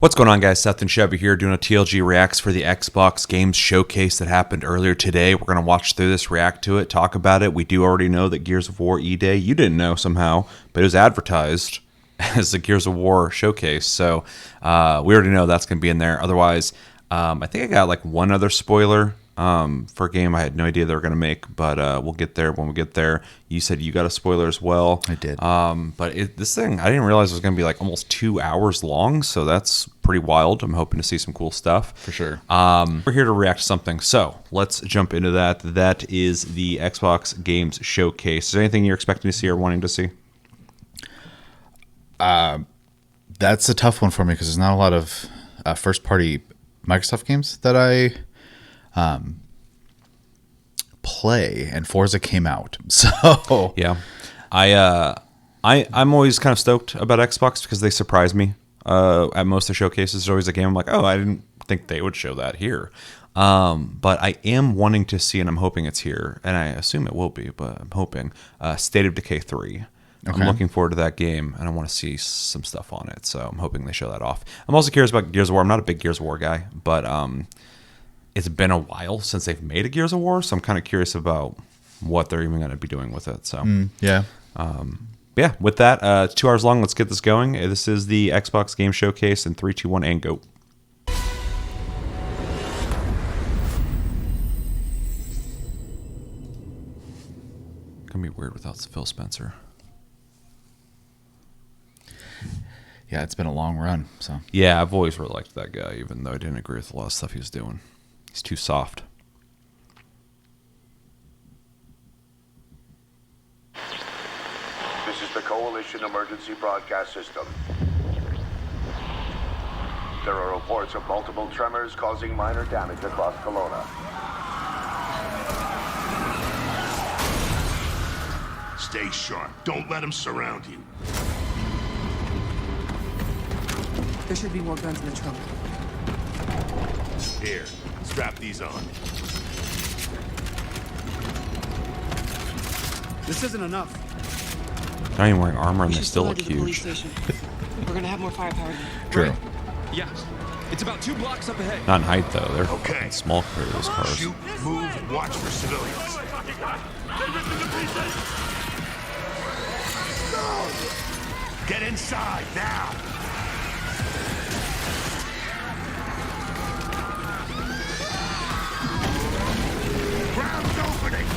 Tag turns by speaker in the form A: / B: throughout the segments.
A: What's going on, guys? Seth and Chevy here doing a TLG Reacts for the Xbox Games Showcase that happened earlier today. We're going to watch through this, react to it, talk about it. We do already know that Gears of War E-Day, you didn't know somehow, but it was advertised as the Gears of War Showcase. So we already know that's going to be in there. Otherwise, I think I got like one other spoiler for a game I had no idea they were going to make, but we'll get there when we get there. You said you got a spoiler as well.
B: I did.
A: But this thing, I didn't realize it was going to be like almost 2 hours long, so that's pretty wild. I'm hoping to see some cool stuff.
B: For sure.
A: We're here to react to something, so let's jump into that. That is the Xbox Games Showcase. Is there anything you're expecting to see or wanting to see?
B: That's a tough one for me because there's not a lot of first-party Microsoft games that I play, and Forza came out. So
A: yeah, I'm always kind of stoked about Xbox because they surprise me. At most of the showcases, there's always a game I'm like, oh, I didn't think they would show that here. But I am wanting to see, and I'm hoping it's here, and I assume it will be, but I'm hoping State of Decay 3. Okay. I'm looking forward to that game, and I want to see some stuff on it, so I'm hoping they show that off. I'm also curious about Gears of War. I'm not a big Gears of War guy, but it's been a while since they've made a Gears of War, so I'm kind of curious about what they're even going to be doing with it. So
B: yeah.
A: Yeah, with that, 2 hours long, let's get this going. This is the Xbox Game Showcase in 3, 2, 1, and go. Gonna be weird without Phil Spencer.
B: Yeah, it's been a long run. So
A: yeah, I've always really liked that guy, even though I didn't agree with a lot of stuff he was doing. He's too soft.
C: This is the Coalition Emergency Broadcast System. There are reports of multiple tremors causing minor damage across Kelowna.
D: Stay sharp. Don't let them surround you.
E: There should be more guns in the trunk.
D: Here, strap these on.
E: This isn't enough.
A: They're not even wearing armor and they still look huge.
E: We're gonna have more firepower.
B: True.
E: Right. Yeah. It's about 2 blocks up ahead.
A: Not in height though. They're
D: okay.
A: Small for those cars.
D: Shoot, move, watch for civilians. Get inside now. Ground's opening.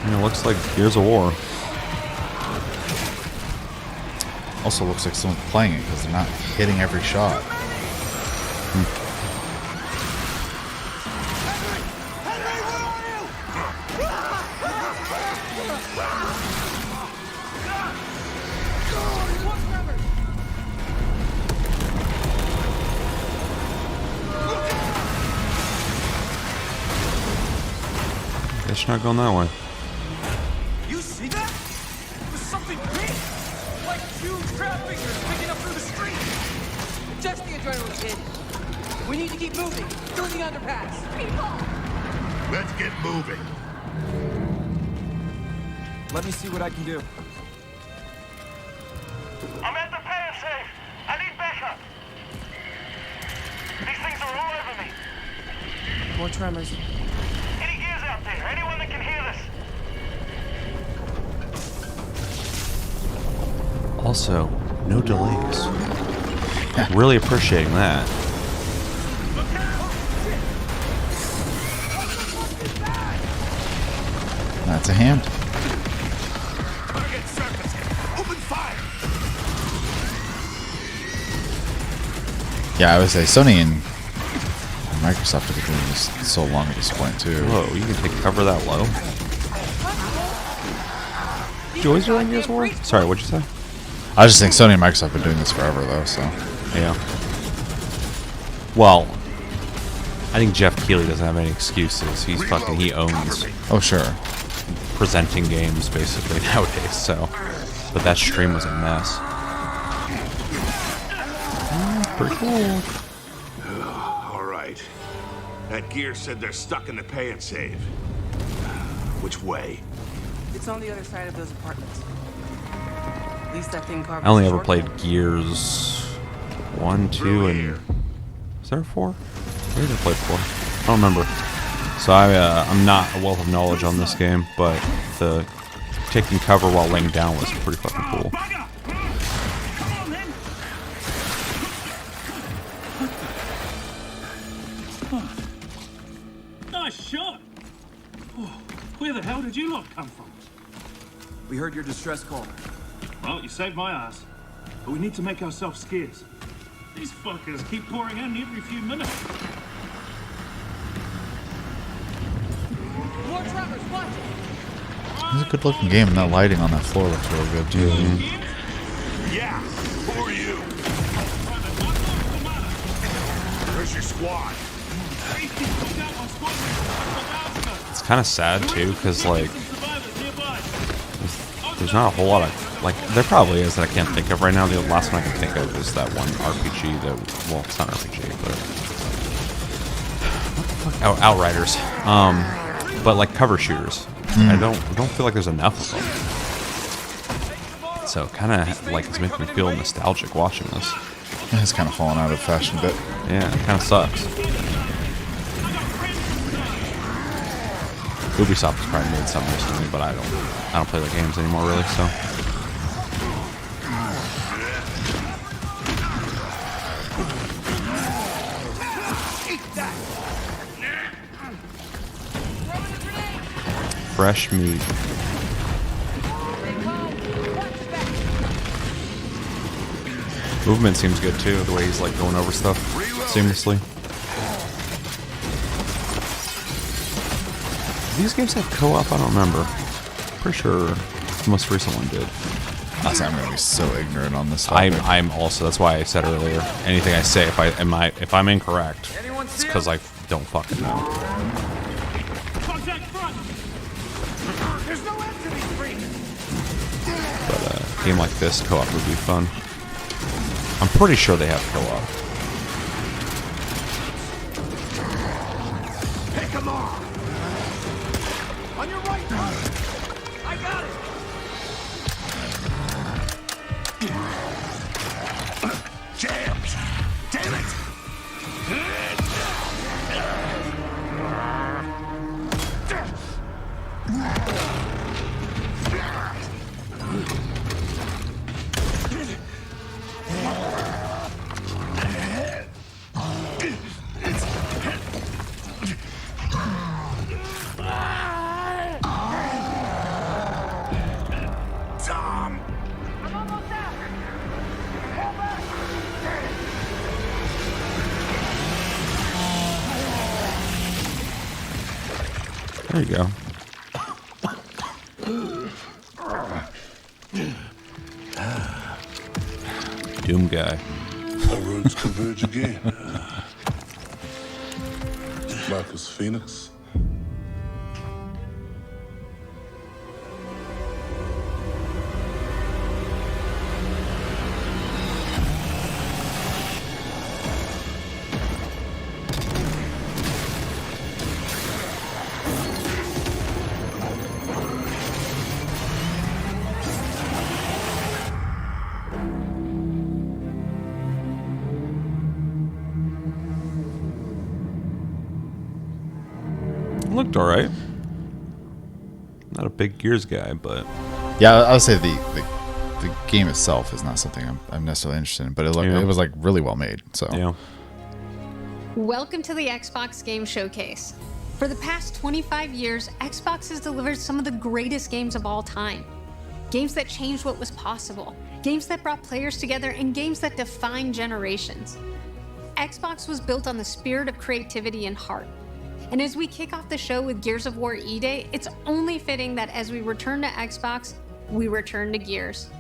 A: It looks like Gears of War.
B: Also looks like someone's playing it because they're not hitting every shot.
A: It's not going that way.
E: You see that? There's something big! Like huge crab figures picking up through the street! Just the adrenaline hit. We need to keep moving through the underpass. People!
D: Let's get moving.
E: Let me see what I can do.
F: I'm at the pan safe. I need backup. These things are all over me.
E: More tremors.
F: Any gears out there? Anyone that can hear this?
A: Also, no delays. Really appreciating that.
B: That's a hand.
D: Target surface. Open fire.
B: Yeah, I would say Sony and Microsoft have been doing this so long at this point too.
A: Whoa, you can take cover that low? Joy's doing Gears of War? Sorry, what'd you say?
B: I was just saying Sony and Microsoft have been doing this forever though, so.
A: Yeah. Well, I think Jeff Keighley doesn't have any excuses. He owns
B: Oh sure.
A: presenting games basically nowadays, so. But that stream was a mess. Pretty cool.
D: All right. That gear said they're stuck in the pay and save. Which way?
E: It's on the other side of those apartments. At least that thing carved
A: I only
E: us a
A: ever
E: shortcut.
A: played Gears 1, 2, and is there 4? Where did I play 4? I don't remember. So I'm not a wealth of knowledge on this game, but the taking cover while laying down was pretty fucking cool.
F: Bugger! Come on then! Nice shot! Oh, where the hell did you lot come from?
E: We heard your distress call.
F: Well, you saved my ass. But we need to make ourselves scarce. These fuckers keep pouring in every few minutes.
E: More trappers, watch it!
B: It's a good looking game, and that lighting on that floor looks real good too.
D: Yeah. Who are you? Where's your squad?
A: It's kind of sad too, because like there's not a whole lot of like there probably is that I can't think of right now. The last one I can think of is that one RPG that well, it's not RPG, but what the fuck? Oh, Outriders. But like cover shooters, I don't feel like there's enough of them. So kind of like it's making me feel nostalgic watching this.
B: It's kind of fallen out of fashion a bit.
A: Yeah, it kind of sucks. Ubisoft has probably made something recently, but I don't play their games anymore really. So fresh meat. Movement seems good too, the way he's like going over stuff seamlessly. Do these games have co-op? I don't remember. Pretty sure the most recent one did.
B: Honestly, I'm gonna be so ignorant on this topic.
A: I'm also, that's why I said earlier, anything I say, if I'm incorrect, it's because I don't fucking know.
F: Contact front!
E: There's no end to these freaks!
A: But a game like this, co-op would be fun. I'm pretty sure they have co-op.
D: Pick him off!
E: On your right, I got it!
D: Jams! Damn it! Tom!
F: I'm almost out! Hold back!
A: There you go. Doom guy.
G: Our roads converge again. Marcus Phoenix.
A: Looked alright. Not a big Gears guy, but
B: Yeah, I would say the game itself is not something I'm necessarily interested in, but it was like really well made. So
A: yeah.
H: Welcome to the Xbox Game Showcase. For the past 25 years, Xbox has delivered some of the greatest games of all time. Games that changed what was possible, games that brought players together, and games that defined generations. Xbox was built on the spirit of creativity and heart. And as we kick off the show with Gears of War E-Day, it's only fitting that as we return to Xbox, we return to Gears.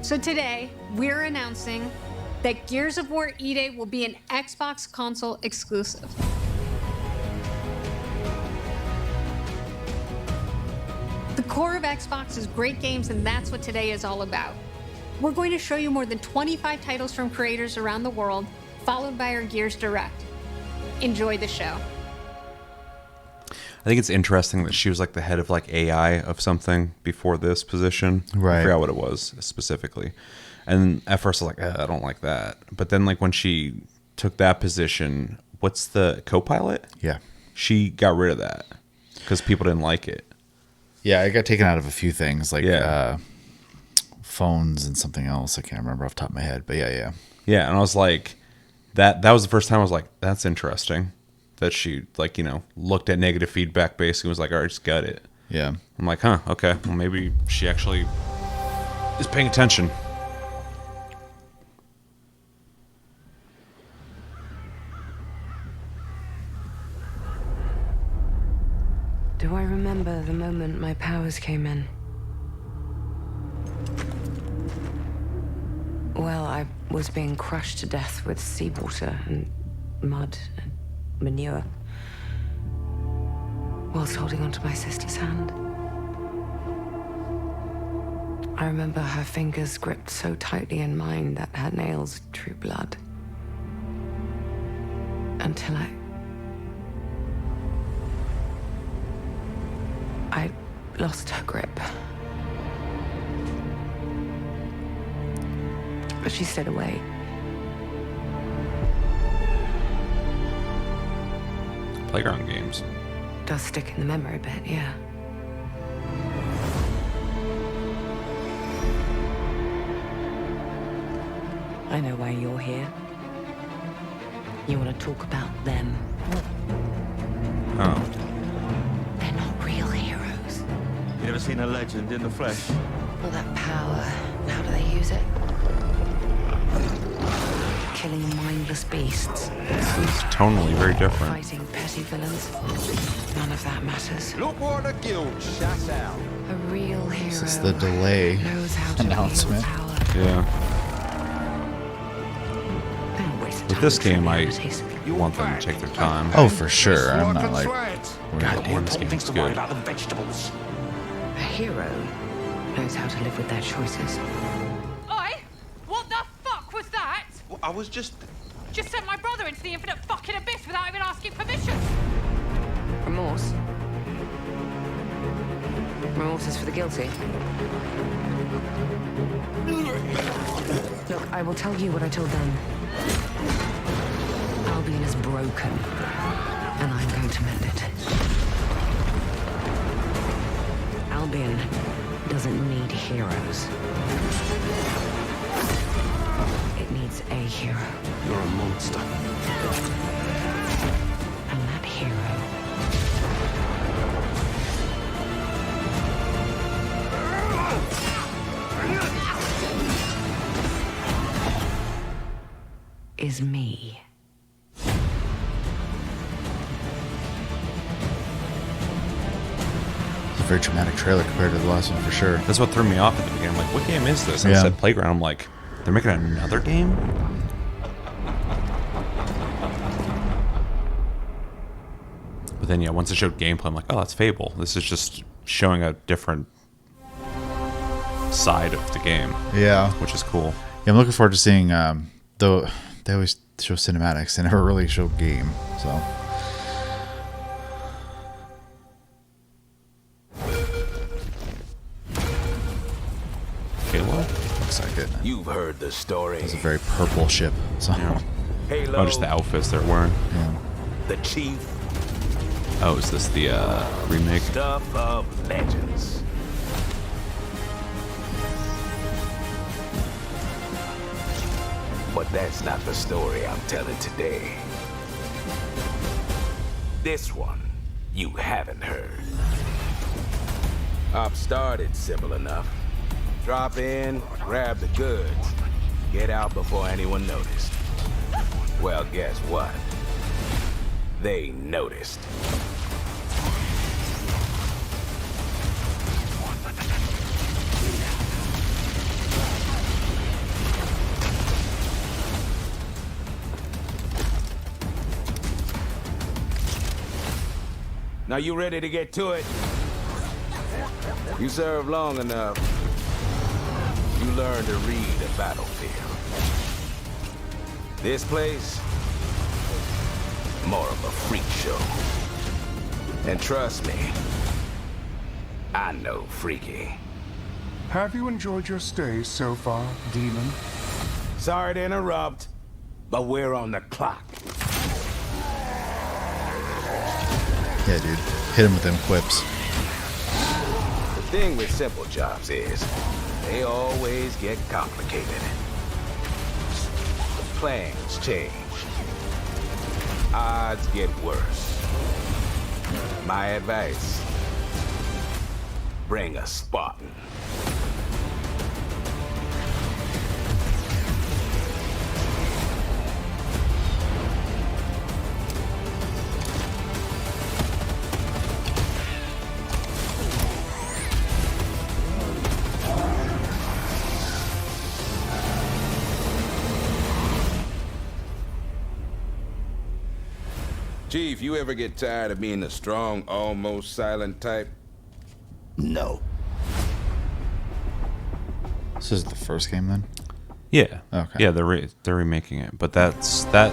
H: So today, we're announcing that Gears of War E-Day will be an Xbox console exclusive. The core of Xbox is great games, and that's what today is all about. We're going to show you more than 25 titles from creators around the world, followed by our Gears Direct. Enjoy the show.
A: I think it's interesting that she was like the head of like AI of something before this position.
B: Right.
A: I forgot what it was specifically. And at first I was like, I don't like that. But then like when she took that position, what's the co-pilot?
B: Yeah.
A: She got rid of that because people didn't like it.
B: Yeah, I got taken out of a few things like
A: Yeah.
B: phones and something else. I can't remember off the top of my head, but yeah.
A: Yeah, and I was like, that was the first time I was like, that's interesting. That she like, looked at negative feedback basically and was like, all right, just gut it.
B: Yeah.
A: I'm like, huh, okay. Well, maybe she actually is paying attention.
I: Do I remember the moment my powers came in? Well, I was being crushed to death with seawater and mud and manure, whilst holding onto my sister's hand. I remember her fingers gripped so tightly in mine that her nails drew blood. Until I lost her grip. But she stayed away.
A: Playground games.
I: Does stick in the memory a bit, yeah. I know why you're here. You want to talk about them.
A: Oh.
I: They're not real heroes.
J: You ever seen a legend in the flesh?
I: All that power, how do they use it? Killing mindless beasts.
A: This is tonally very different.
I: Fighting petty villains. None of that matters.
J: Look what the guild shut out.
I: A real hero
B: This is the delay
I: knows how to
B: announcement.
I: wield power.
A: Yeah.
I: Don't waste
A: With
I: time
A: this game, I
I: trivialities.
A: want them to take their time.
B: Oh, for sure. I'm not like
A: God damn, this game is good.
J: vegetables.
I: A hero knows how to live with their choices.
K: Oi! What the fuck was that?
J: Well, I was just...
K: Just sent my brother into the infinite fucking abyss without even asking permission.
I: Remorse. Remorse is for the guilty. Look, I will tell you what I told them. Albion is broken, and I'm going to mend it. Albion doesn't need heroes. It needs a hero.
J: You're a monster.
I: And that hero is me.
B: It's a very dramatic trailer compared to the last one for sure.
A: That's what threw me off at the beginning. I'm like, what game is this? And
B: Yeah.
A: I said Playground. I'm like, they're making another game? But then, yeah, once it showed gameplay, I'm like, oh, that's Fable. This is just showing a different side of the game,
B: Yeah.
A: which is cool.
B: Yeah, I'm looking forward to seeing, though they always show cinematics. They never really show game, so.
A: Halo?
B: Looks like it.
J: You've heard the story.
B: It's a very purple ship, so.
A: Yeah.
J: Halo,
A: Oh, just the outfits they're wearing.
B: Yeah.
J: the chief,
A: Oh, is this the remake?
J: stuff of legends. But that's not the story I'm telling today. This one, you haven't heard. I've started simple enough. Drop in, grab the goods, get out before anyone noticed. Well, guess what? They noticed. Now you ready to get to it? You serve long enough. You learn to read a battlefield. This place, more of a freak show. And trust me, I know Freaky.
L: Have you enjoyed your stay so far, Demon?
J: Sorry to interrupt, but we're on the clock.
B: Yeah, dude. Hit him with them quips.
J: The thing with simple jobs is, they always get complicated. The plans change. Odds get worse. My advice, bring a Spartan. Chief, you ever get tired of being the strong, almost silent type?
D: No.
B: This is the first game then?
A: Yeah.
B: Okay.
A: Yeah, they're remaking it, but that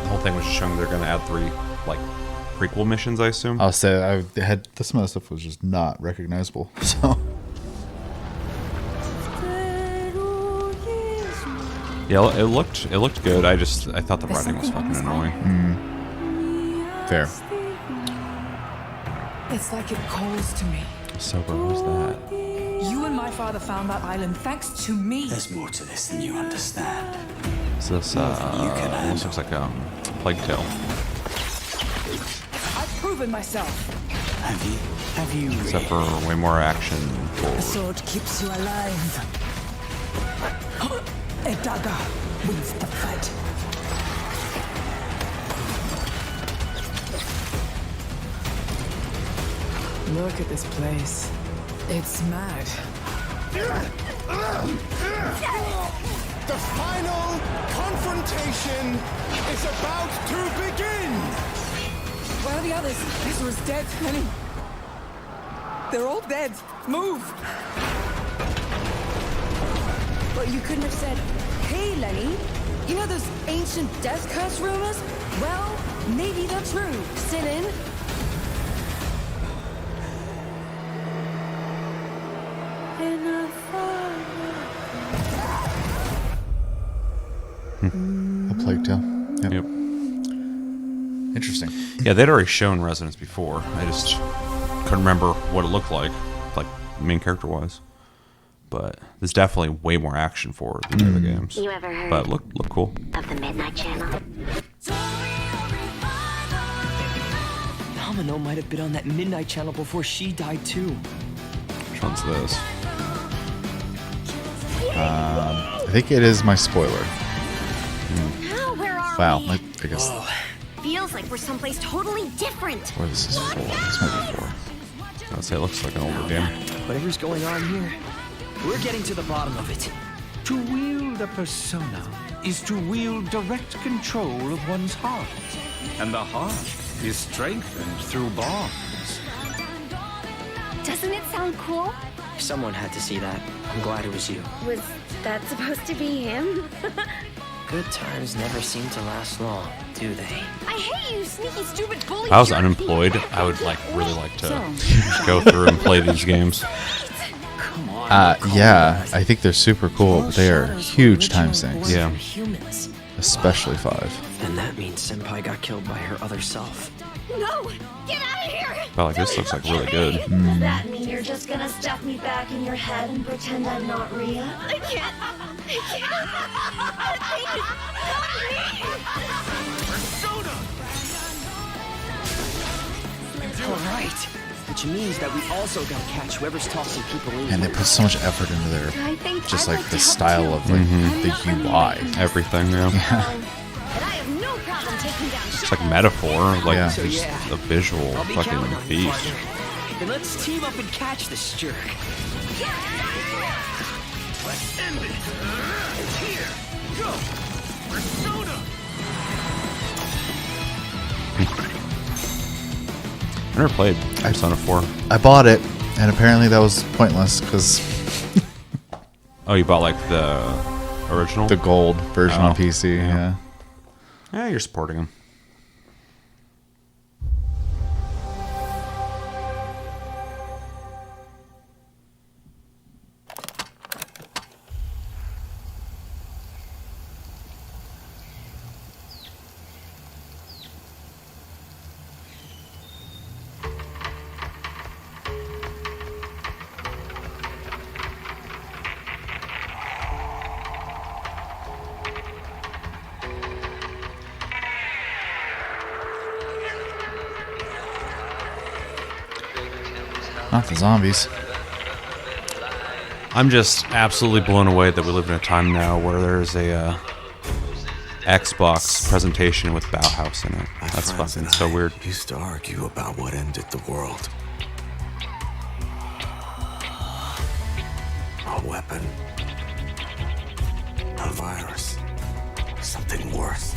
A: whole thing was just showing they're gonna add 3 like prequel missions, I assume.
B: I'll say I had some of the stuff was just not recognizable. So
A: yeah, it looked good. I thought the writing was fucking annoying.
B: Fair.
M: It's like it calls to me.
A: So what was that?
M: You and my father found that island thanks to me.
N: There's more to this than you understand.
A: So this almost looks like Plague Tale.
M: I've proven myself.
N: Have you?
A: Except for way more action
M: The
A: forward.
M: sword keeps you alive. A dagger wins the fight. Look at this place. It's mad.
O: The final confrontation is about to begin!
M: Where are the others? Ezra's dead, Lenny. They're all dead. Move!
P: But you couldn't have said, hey, Lenny, you know those ancient death curse rumors? Well, maybe they're true. Sit in.
B: A Plague Tale. Yep. Interesting.
A: Yeah, they'd already shown Resonance before. I just couldn't remember what it looked like main character wise. But there's definitely way more action forward than the other games.
Q: You ever heard
A: but look cool.
Q: of the Midnight Channel?
E: Domino might have been on that Midnight Channel before she died too.
A: Which one's this?
B: I think it is my spoiler.
Q: Now, where are
B: Wow,
Q: we?
B: I guess.
Q: Feels like we're someplace totally different.
B: Or this is 4. This might be 4.
A: I'd say it looks like an older game.
E: Whatever's going on here, we're getting to the bottom of it.
R: To wield a persona is to wield direct control of one's heart. And the heart is strengthened through bonds.
Q: Doesn't it sound cool?
E: Someone had to see that. I'm glad it was you.
Q: Was that supposed to be him?
E: Good times never seem to last long, do they?
Q: I hate you, sneaky, stupid bully.
A: If I was
Q: jerk.
A: unemployed, I would really like to go through and play these games.
B: Yeah, I think they're super cool, but they are huge time sinks.
A: Yeah.
E: Humans.
B: Especially 5.
E: And that means Senpai got killed by her other self.
Q: No! Get out of here!
A: But like this looks like really good.
Q: Does that mean you're just gonna stuff me back in your head and pretend I'm not Rhea? I can't.
E: Alright. Which means that we also gotta catch whoever's tossing people in.
B: And they put so much effort into their, just like the style of like the UI.
A: Everything, yeah. It's like metaphor, like
B: Yeah.
A: just a visual
E: I'll be
A: fucking
E: counting on you,
A: feast.
E: partner. Then let's team up and catch this jerk.
O: Let's end it! Here! Go! Persona!
A: I never played Persona 4.
B: I bought it, and apparently that was pointless because
A: Oh, you bought like the original?
B: the gold version on PC. Yeah.
A: Yeah, you're supporting him.
B: Not the zombies.
A: I'm just absolutely blown away that we live in a time now where there's a Xbox presentation with Bauhaus in it. That's fucking so weird.
S: Used to argue about what ended the world. A weapon. A virus. Something worse.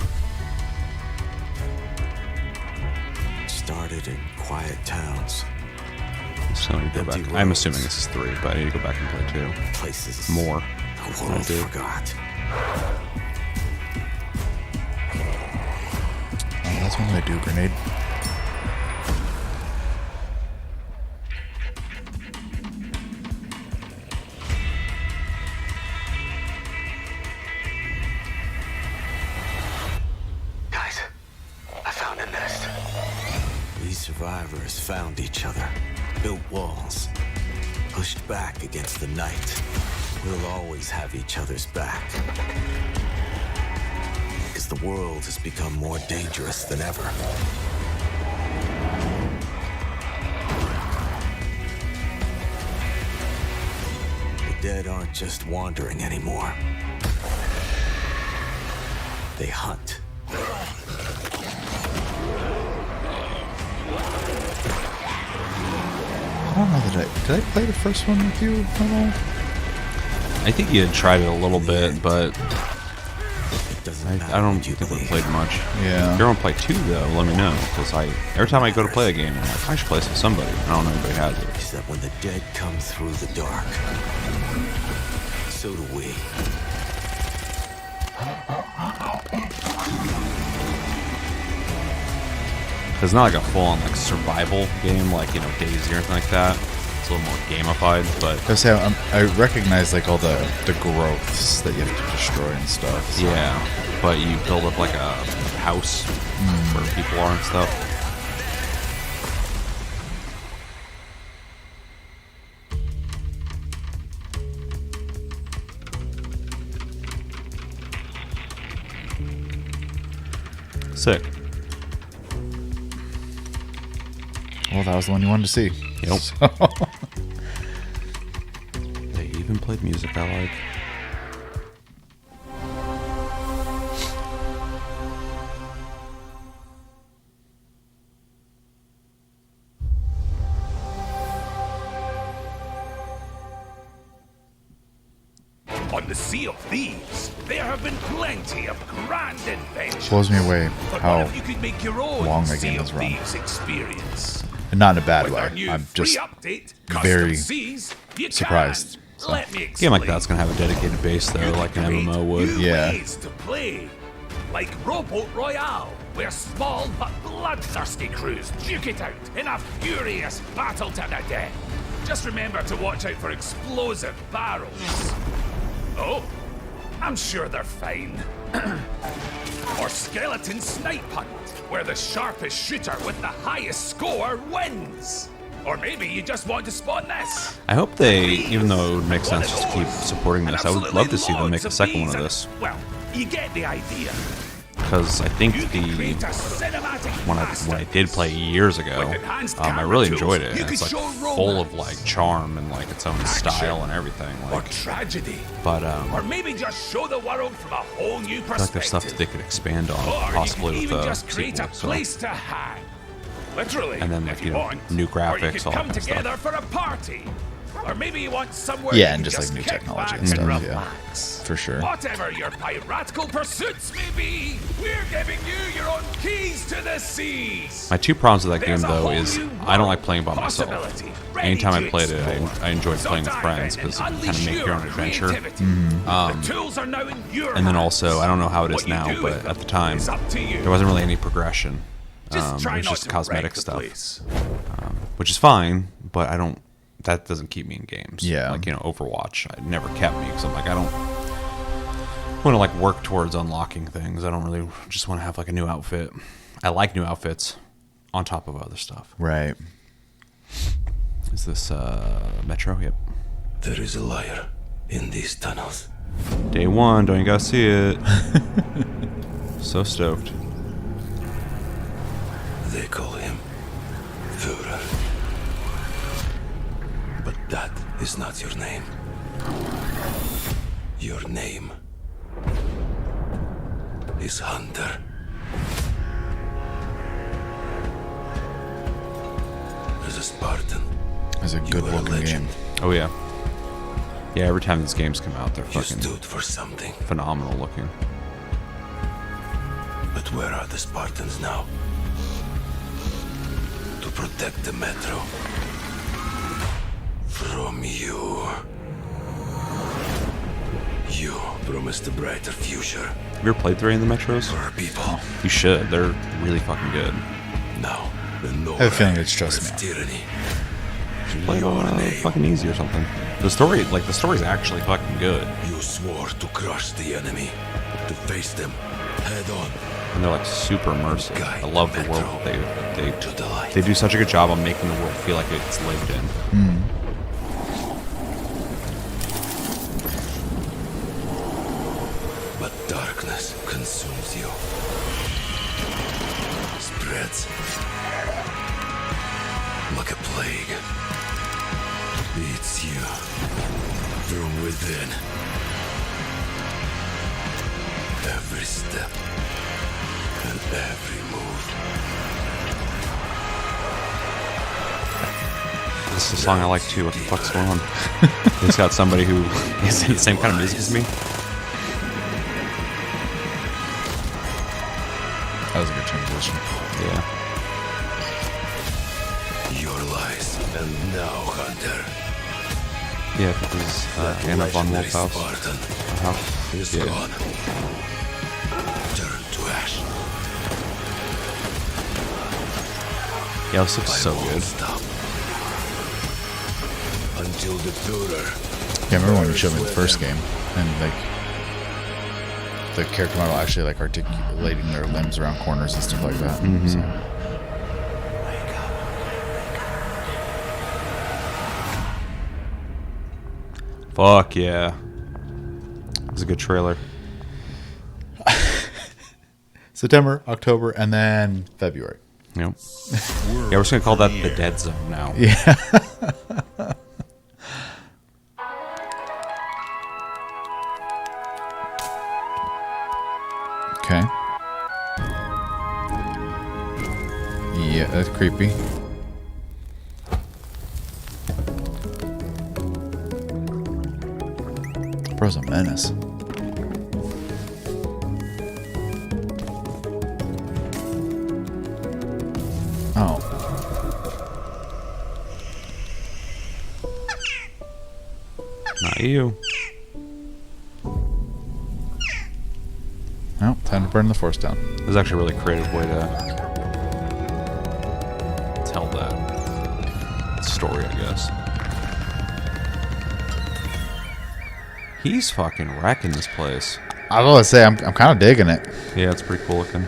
S: Started in quiet towns.
A: So I need to go back. I'm assuming this is 3, but I need to go back and play 2.
S: Places
A: More.
S: The world forgot.
B: Oh, that's when they do a grenade.
S: Guys, I found a nest. These survivors found each other, built walls, pushed back against the night. We'll always have each other's back. Because the world has become more dangerous than ever. The dead aren't just wandering anymore. They hunt.
B: I don't know that did I play the first one with you at all?
A: I think you had tried it a little bit, but I don't think we played much.
B: Yeah.
A: If you want to play 2, though, let me know. Because every time I go to play a game, I'm like, I should play this with somebody. I don't know if anybody has it.
S: Except when the dead come through the dark, so do we.
A: It's not like a full-on like survival game, like DayZ or anything like that. It's a little more gamified, but
B: I recognize like all the growths that you have to destroy and stuff. So.
A: Yeah, but you build up like a house where people are and stuff. Sick.
B: Well, that was the one you wanted to see.
A: Yep.
B: So.
A: They even played music I like.
O: On the Sea of Thieves, there have been plenty of grand adventures.
B: Blows me away
O: But
B: how
O: what if you could make your own
B: long the
O: Sea
B: game
O: of
B: has run.
O: Thieves experience?
B: And not in a bad
O: With our
B: way.
O: new
B: I'm
O: free
B: just
O: update,
B: very
O: Custom Seas, you
B: surprised.
O: can.
B: So.
O: Let me
A: A game like
O: explain.
A: that's gonna have a dedicated base though, like an MMO would.
O: New
B: Yeah.
O: ways to play, like Rowboat Royale, where small but bloodthirsty crews duke it out in a furious battle to the death. Just remember to watch out for explosive barrels. Oh, I'm sure they're fine. Or Skeleton Snipe Hunt, where the sharpest shooter with the highest score wins. Or maybe you just want to spawn this.
A: I hope they, even though it would make sense just to keep supporting this, I would love to see them make a second one of this.
O: Well, you get the idea.
A: Because I think when I did play years ago, I really enjoyed it. And it's like full of like charm and like its own style and everything.
O: Or
A: Like,
O: tragedy.
A: but
O: Or maybe just show the world from a whole new
A: I feel like there's stuff that
O: perspective.
A: they could expand on,
O: Or
A: possibly
O: you
A: with
O: can even
A: the
O: just create
A: sequel.
O: a
A: So.
O: place to hang. Literally,
A: And then, like,
O: if you want.
A: new
O: Or you
A: graphics,
O: could
A: all
O: come
A: that stuff.
O: together for a party. Or maybe you want somewhere
B: Yeah,
O: you
B: and
O: can
B: just like new
O: kick
B: technology
O: back
B: and stuff.
O: relax.
B: Yeah, for sure.
O: Whatever your piratical pursuits may be, we're giving you your own keys to the seas.
A: My 2 problems with that game
O: There's a
A: though
O: whole
A: is
O: new
A: I don't like playing by myself.
O: possibility ready
A: Anytime I
O: to
A: played it,
O: explore.
A: I enjoyed
O: So
A: playing with
O: dive
A: friends
O: in
A: because you
O: and
A: can kind of
O: unleash
A: make your own
O: your
A: adventure.
O: creativity. The tools are now in your
A: And then
O: hands.
A: also, I don't know how it is
O: What you
A: now,
O: do with
A: but
O: them
A: at the time,
O: is up to you.
A: there wasn't really any progression.
O: Just
A: It
O: try
A: was
O: not
A: just
O: to
A: cosmetic
O: wreck the
A: stuff,
O: place.
A: which is fine. But I don't. That doesn't keep me in games.
B: Yeah.
A: Like Overwatch, it never kept me because I'm like I don't want to like work towards unlocking things. I don't really just want to have like a new outfit. I like new outfits on top of other stuff.
B: Right.
A: Is this Metro? Yep.
S: There is a liar in these tunnels.
A: Day 1, don't you gotta see it? So stoked.
S: They call him Führer. That is not your name. Your name is Hunter. As a Spartan.
B: It's a good looking game.
A: Oh yeah. Yeah, every time these games come out, they're
S: You
A: fucking
S: stood for something.
A: phenomenal looking.
S: But where are the Spartans now? To protect the metro. From you. You promised a brighter future.
A: Have you ever played 3 in the Metros?
S: For our people.
A: You should. They're really fucking good.
S: Now, the no
B: I have a feeling it's just me.
S: tyranny.
A: Play it on fucking easy or something. The story's actually fucking good.
S: You swore to crush the enemy, to face them head on.
A: And they're like super immersive. I love the world that they do such a good job on making the world feel like it's lived in.
S: But darkness consumes you. Spreads like a plague. Eats you from within. Every step and every move.
A: This is a song I like too. What the fuck's going on? It's got somebody who is in the same kind of music as me.
B: That was a good transition.
A: Yeah.
S: Your lies, and now, Hunter.
A: Yeah, this is Anna von Wolfhaus.
S: Is gone. Turn to ash.
A: Yeah, this looks so good.
S: Stop. Until the Führer.
B: Yeah, I remember when you showed me the first game, and like the character model actually like articulating their limbs around corners and stuff like that. So.
A: Fuck yeah. It was a good trailer.
B: September, October, and then February.
A: Yep. Yeah, we're just gonna call that the Dead Zone now.
B: Yeah. Okay. Yeah, that's creepy. Bro's a menace. Oh.
A: Not you.
B: Well, time to burn the force down.
A: There's actually a really creative way to tell that story, I guess. He's fucking wrecking this place.
B: I was gonna say I'm kind of digging it.
A: Yeah, it's pretty cool looking.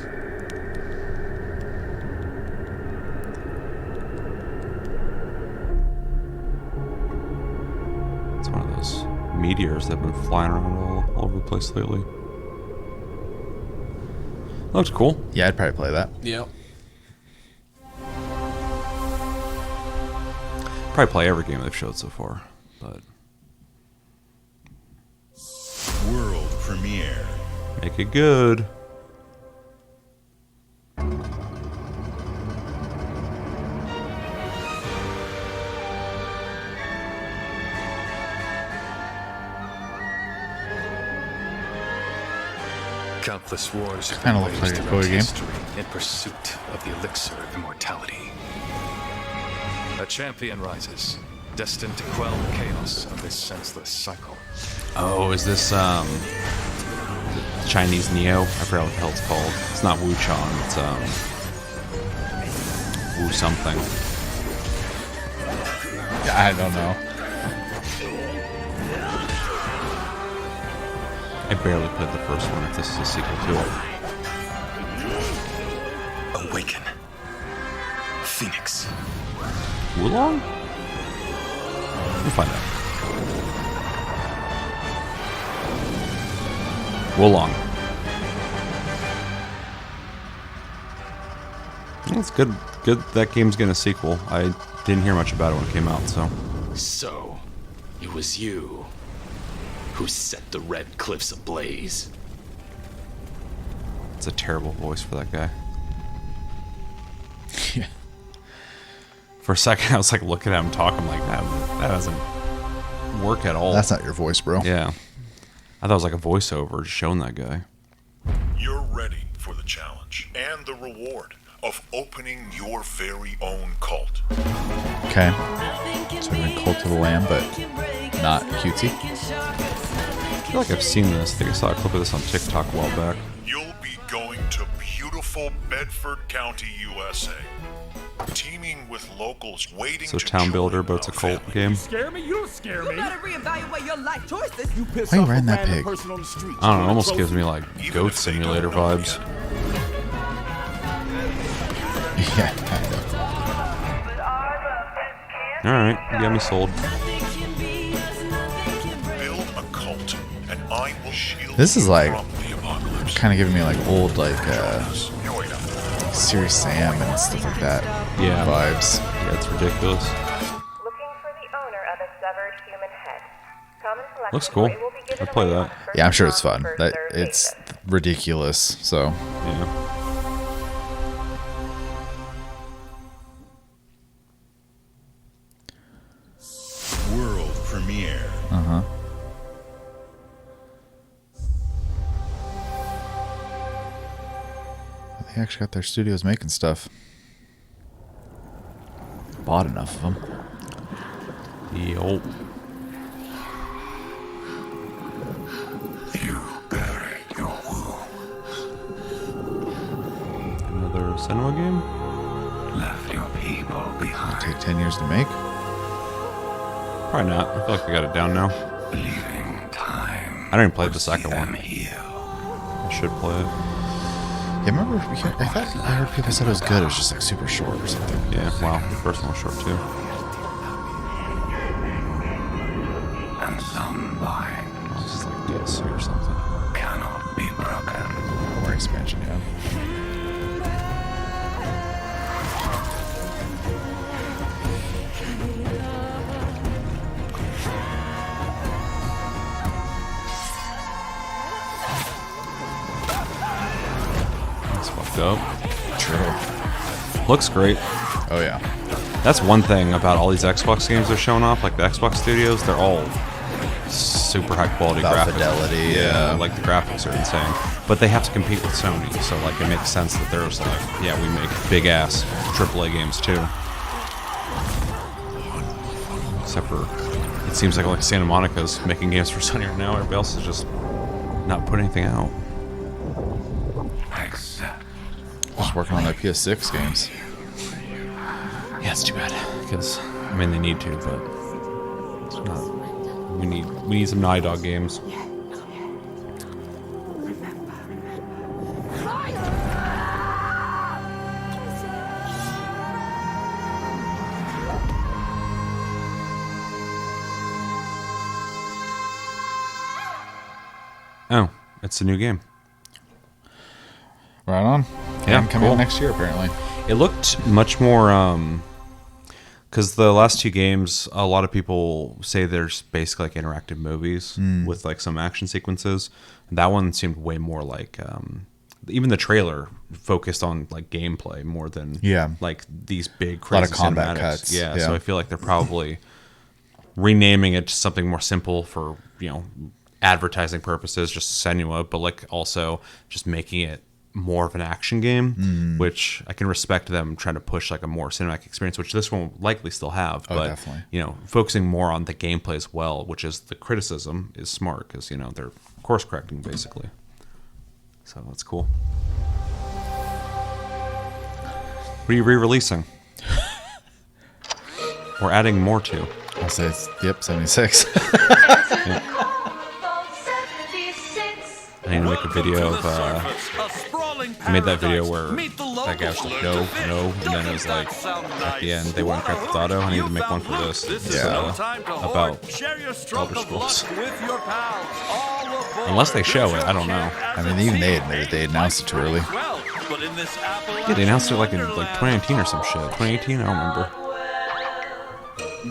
A: It's one of those meteors that have been flying around all over the place lately. Looks cool.
B: Yeah, I'd probably play that.
A: Yep. Probably play every game they've showed so far, but
T: world premiere.
A: Make it good.
U: Countless wars have
B: Kinda
U: been
B: looks like
U: waged
B: a
U: throughout
B: toy game.
U: history in pursuit of the elixir of immortality. A champion rises, destined to quell the chaos of this senseless cycle.
A: Oh, is this Chinese Neo? I forgot what the hell it's called. It's not Wu Chong, it's Wu something.
B: I don't know.
A: I barely played the first one, if this is a sequel to it.
U: Awaken. Phoenix.
A: Wulong? We'll find out. Wulong. Yeah, it's good. Good that game's getting a sequel. I didn't hear much about it when it came out, so
C: So, it was you who set the Red Cliffs ablaze.
A: It's a terrible voice for that guy.
B: Yeah.
A: For a second, I was like looking at him talking like that doesn't work at all.
B: That's not your voice, bro.
A: Yeah. I thought it was like a voiceover just showing that guy.
T: You're ready for the challenge and the reward of opening your very own cult.
B: Okay. So we're in Cult of the Lamb, but not cutesy.
A: I feel like I've seen this. I think I saw a clip of this on TikTok a while back.
T: You'll be going to beautiful Bedford County, USA. Teaming with locals waiting
A: So
T: to
A: Town Builder,
T: join
A: but it's a
T: our
A: cult
T: family.
A: game.
F: Scare me? You don't scare me.
M: You better reevaluate your life choices. You piss
B: Why are you
M: off a
B: riding that
M: random
B: pig?
M: person on the street.
A: I don't know, it almost gives me like Goat Simulator vibes.
B: Yeah, kind of.
A: Alright, you got me sold.
T: Build a cult, and I will shield
B: This is
T: you
B: like
T: from the apocalypse.
B: kind of giving me like old Serious Sam and stuff like that.
A: Yeah.
B: Vibes.
A: Yeah, it's ridiculous. Looks cool. I'd play that.
B: Yeah, I'm sure it's fun. That it's ridiculous. So
A: yeah.
T: World premiere.
B: Uh-huh. They actually got their studios making stuff. Bought enough of them.
A: Yo. Another Senua game?
N: Left your people behind.
B: Take 10 years to make.
A: Probably not. I feel like we got it down now.
N: Leaving time.
A: I didn't even play the second one. I should play it.
B: Yeah, remember? I thought I heard people said it was good. It was just like super short or something.
A: Yeah, wow. The first one was short too.
N: And some bind
A: It's just like DLC or something.
N: cannot be broken.
B: More expansion, yeah.
A: It's fucked up.
B: True.
A: Looks great.
B: Oh yeah.
A: That's one thing about all these Xbox games they're showing off, like the Xbox studios, they're all super high quality
B: About
A: graphics.
B: fidelity, yeah.
A: Like the graphics are insane. But they have to compete with Sony, so like it makes sense that they're just like, yeah, we make big ass AAA games too. Except for it seems like Santa Monica's making games for Sony right now. Everybody else is just not putting anything out.
B: Just working on their PS6 games.
A: Yeah, it's too bad because I mean they need to, but it's not. We need some Naughty Dog games. Oh, it's a new game.
B: Right on.
A: Yeah,
B: coming
A: cool.
B: out next year apparently.
A: It looked much more because the last two games, a lot of people say there's basically like interactive movies with like some action sequences. That one seemed way more like even the trailer focused on like gameplay more than like these big crazy
B: a lot of combat
A: cinematics.
B: cuts.
A: Yeah,
B: Yeah.
A: so I feel like they're probably renaming it to something more simple for advertising purposes, just Senua, but like also just making it more of an action game, which I can respect them trying to push like a more cinematic experience, which this one will likely still have.
B: Oh,
A: but
B: definitely.
A: focusing more on the gameplay as well, which is the criticism, is smart because they're course correcting basically. So that's cool. What are you re-releasing? Or adding more to?
B: I'll say it's 76.
A: I need to make a video of I made that video where that guy was like, no, and then it was like, at the end, they went Grand Theft Auto. I need to make one for this. About Elder Scrolls. Unless they show it, I don't know.
B: I mean, even they announced it too early.
A: Yeah, they announced it like in 2019 or some shit. 2018, I don't remember.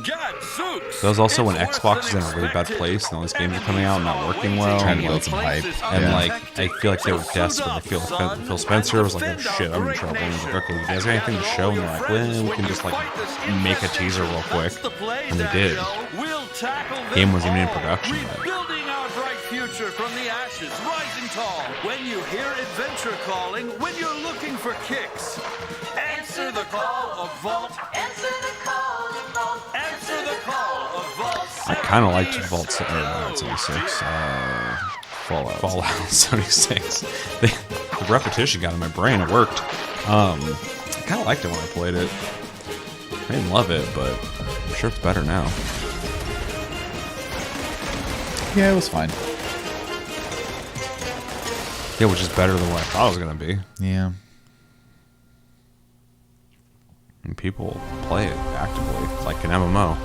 R: Get
A: That was also when Xbox is in a really bad place and all these games are coming out and not working well.
B: Trying to
A: and,
B: build some hype.
A: And
B: Yeah.
A: like, I feel like they were desperate. I feel like Phil Spencer was like, "Oh shit, I'm in trouble." And he's like, "Okay, you guys got anything to show?" And they're like, "Well, we can just like make a teaser real quick." And they did. Game wasn't even in production yet.
G: Building our bright future from the ashes, rising tall. When you hear adventure calling, when you're looking for kicks, answer the call of Vault. Answer the call of Vault. Answer the call of Vault.
A: I kind of liked Vault 76. Fallout 76. The repetition got in my brain. It worked. I kind of liked it when I played it. I didn't love it, but I'm sure it's better now.
B: Yeah, it was fine.
A: Yeah, which is better than what I thought it was going to be.
B: Yeah.
A: And people play it actively. It's like an MMO.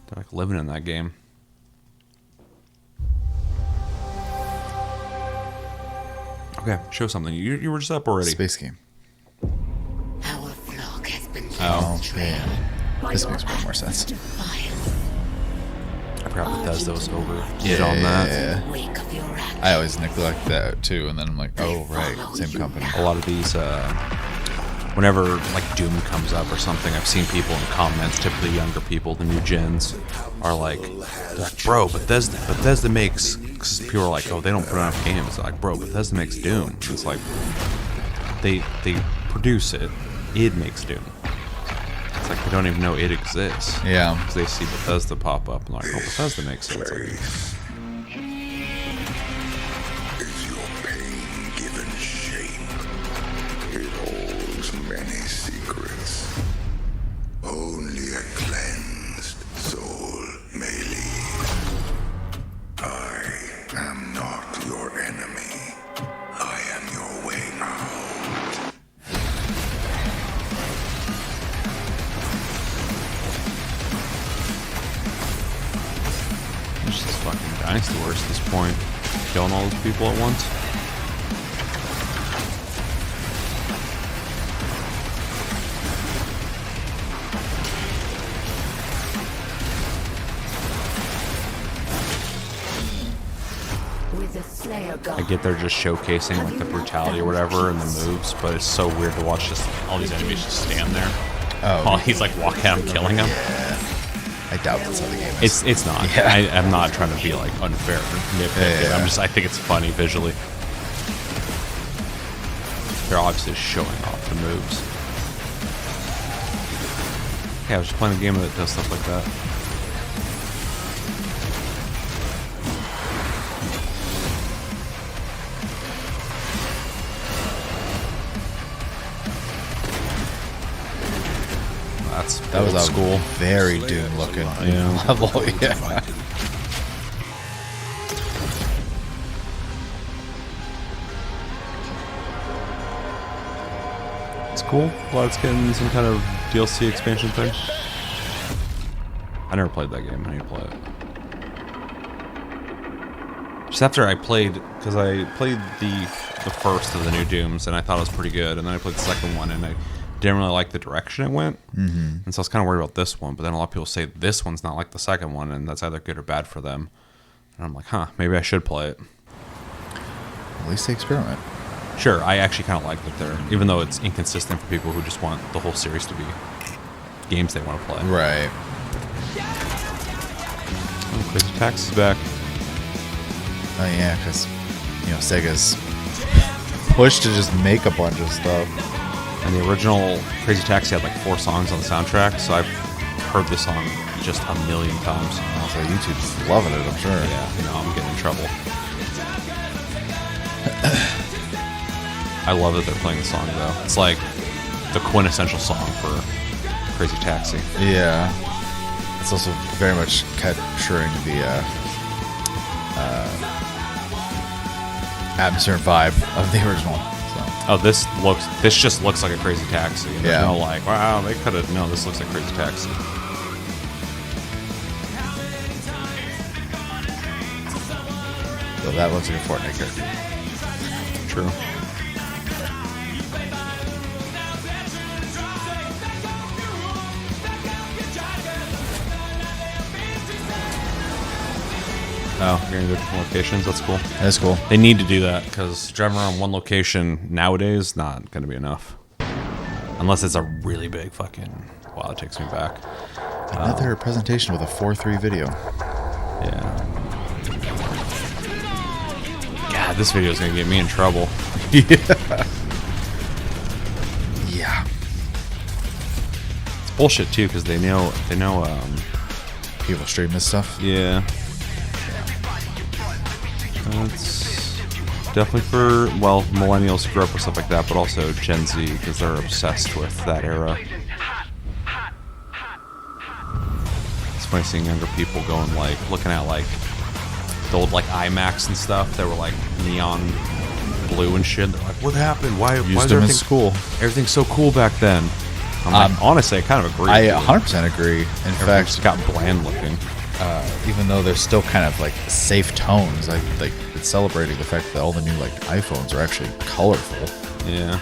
A: They're like living in that game. Okay, show something. You were just up already.
B: Space game.
V: Our flock has been
B: Oh, yeah. This makes way more sense.
A: I forgot Bethesda was over on that.
B: I always neglect that too, and then I'm like, oh right, same company.
A: A lot of these, whenever like Doom comes up or something, I've seen people in comments, typically younger people, the new gens, are like, bro, Bethesda makes, because people are like, oh, they don't put enough games. They're like, bro, Bethesda makes Doom. And it's like, they produce it. Id makes Doom. It's like they don't even know it exists.
B: Yeah.
A: Because they see Bethesda pop up and they're like, oh, Bethesda makes it. It's like,
N: Is your pain given shape? It holds many secrets. Only a cleansed soul may leave. I am not your enemy. I am your way out.
A: it's just fucking Dynasty Wars at this point. Killing all those people at once. I get they're just showcasing like the brutality or whatever and the moves, but it's so weird to watch just all these enemies just stand there while he's like walking at him, killing him.
B: Yeah. I doubt that's how the game is.
A: It's not.
B: Yeah.
A: I'm not trying to be like unfair or nitpick it. I think it's funny visually. They're obviously showing off the moves. Yeah, I was just playing a game that does stuff like that.
B: That was
A: old
B: a
A: school.
B: very Dune looking level. Yeah.
A: It's cool. Glad it's getting some kind of DLC expansion thing. I never played that game. I need to play it. Just after I played, because I played the first of the new Dooms and I thought it was pretty good, and then I played the second one and I didn't really like the direction it went.
B: Mm-hmm.
A: And so I was kind of worried about this one, but then a lot of people say this one's not like the second one, and that's either good or bad for them. And I'm like, huh, maybe I should play it.
B: At least they experiment.
A: Sure, I actually kind of like that they're, even though it's inconsistent for people who just want the whole series to be games they want to play.
B: Right.
A: Oh, Crazy Taxi is back.
B: Oh yeah, because Sega's pushed to just make a bunch of stuff.
A: And the original Crazy Taxi had like 4 songs on the soundtrack, so I've heard this song just a million times.
B: So YouTube's loving it, I'm sure.
A: Yeah, I'm getting in trouble. I love that they're playing the song though. It's like the quintessential song for Crazy Taxi.
B: Yeah. It's also very much capturing the atmosphere and vibe of the original.
A: Oh, this just looks like a Crazy Taxi. There's no like, wow, they could have. No, this looks like Crazy Taxi.
B: So that looks like a Fortnite character.
A: True. Oh, you're gonna go to different locations. That's cool.
B: That's cool.
A: They need to do that because driving around one location nowadays not gonna be enough, unless it's a really big fucking. Wow, it takes me back.
B: Another presentation with a 4:3 video.
A: Yeah. God, this video is gonna get me in trouble.
B: Yeah.
A: It's bullshit too because they know
B: people stream this stuff.
A: Yeah. It's definitely for millennials who grew up with stuff like that, but also Gen Z because they're obsessed with that era. It's funny seeing younger people going looking at the old IMAX and stuff that were neon blue and shit. They're like, what happened? Why is everything
B: cool?
A: Everything's so cool back then. I'm like, honestly, I kind of agree.
B: I 100% agree. In fact,
A: got bland looking.
B: Even though there's still kind of safe tones, it's celebrating the fact that all the new iPhones are actually colorful.
A: Yeah.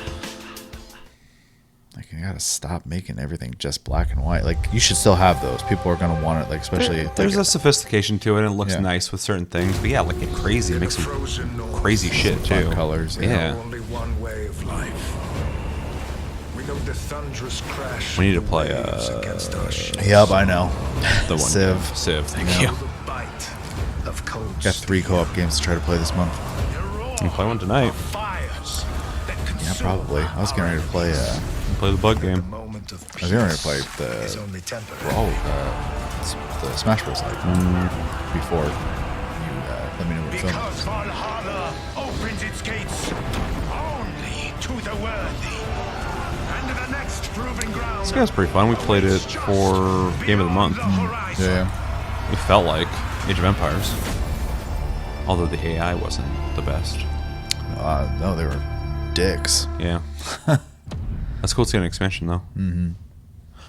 B: You gotta stop making everything just black and white. You should still have those. People are gonna want it, especially.
A: There's a sophistication to it, and it looks nice with certain things. But yeah, get crazy, make some crazy shit too.
B: Fun colors.
A: Yeah.
N: Only one way of life. We know the thunderous crash.
A: We need to play.
B: Yep, I know.
A: The one. Civ. Thank you.
B: Got 3 co-op games to try to play this month.
A: You can play one tonight.
B: Yeah, probably. I was getting ready to play.
A: Play the bug game.
B: I was getting ready to play the Smash Bros. Before you let me know what film.
N: Because Valhalla opens its gates only to the worthy. And the next proving ground.
A: This guy's pretty fun. We played it for Game of the Month.
B: Yeah.
A: It felt like Age of Empires. Although the AI wasn't the best.
B: No, they were dicks.
A: Yeah. That's cool to see an expansion, though.
B: Mm-hmm.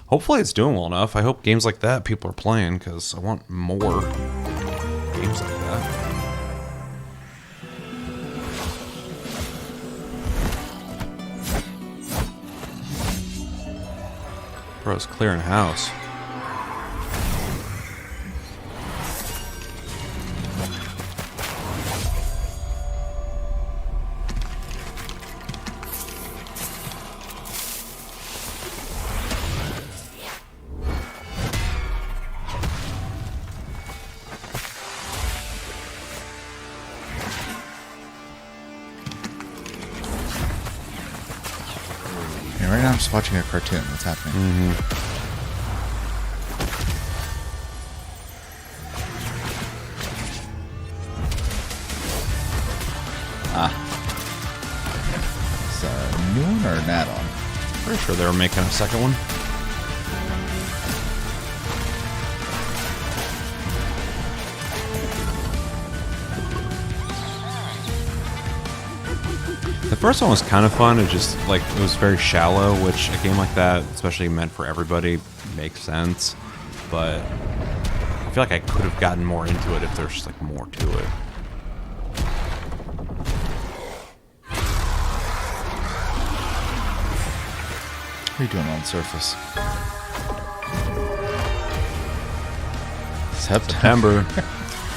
A: Hopefully it's doing well enough. I hope games like that people are playing, because I want more games like that. Bro's clearing house.
B: Right now I'm just watching a cartoon. What's happening?
A: Mm-hmm.
B: Is that a new one or an add-on?
A: Pretty sure they were making a second one. The first one was kind of fun. It just it was very shallow, which a game like that, especially meant for everybody, makes sense. But I feel like I could have gotten more into it if there's just more to it.
B: What are you doing on the surface?
A: September.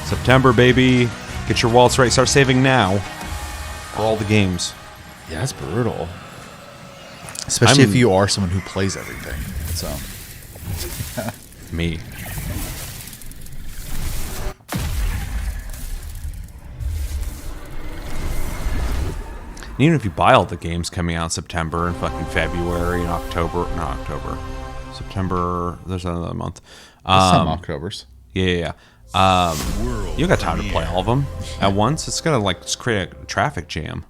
A: September, baby. Get your wallets right. Start saving now for all the games.
B: Yeah, that's brutal. Especially if you are someone who plays everything. So,
A: me. And even if you buy all the games coming out in September and fucking February and September, there's another month.
B: Some Octobers.
A: Yeah. You got time to play all of them at once. It's gonna just create a traffic jam.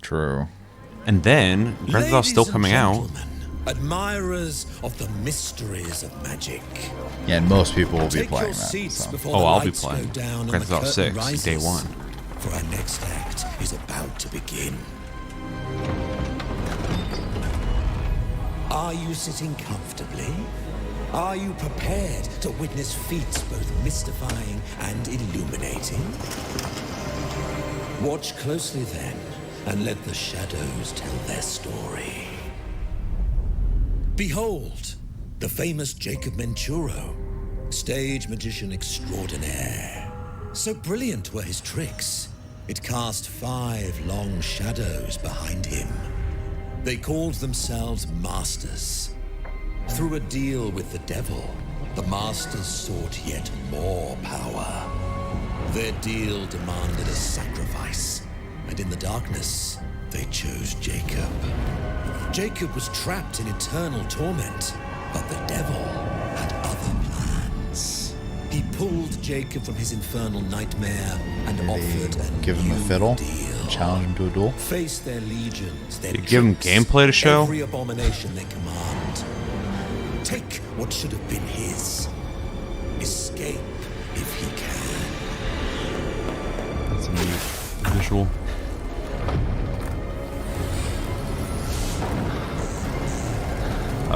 B: True.
A: And then Grand Theft Auto's still coming out.
S: Admirers of the mysteries of magic.
B: Yeah, and most people will be playing that. So.
A: I'll be playing Grand Theft Auto 6 day one.
S: For our next act is about to begin. Are you sitting comfortably? Are you prepared to witness feats both mystifying and illuminating? Watch closely then, and let the shadows tell their story. Behold, the famous Jacob Menturo, stage magician extraordinaire.
H: So brilliant were his tricks, it cast 5 long shadows behind him. They called themselves Masters. Through a deal with the devil, the Masters sought yet more power. Their deal demanded a sacrifice, and in the darkness, they chose Jacob. Jacob was trapped in eternal torment, but the devil had other plans. He pulled Jacob from his infernal nightmare and offered a
B: give him a fiddle, challenge him to a duel.
H: Face their legions, their
A: You give him
H: tricks,
A: gameplay to show?
H: every abomination they command. Take what should have been his. Escape if he can.
A: That's a neat visual.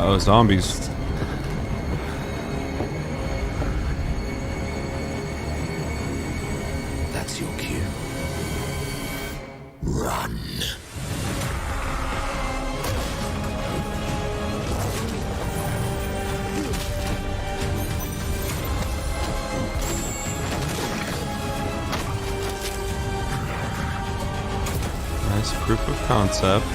A: Oh, zombies.
H: That's your cue. Run.
A: Nice proof of concept.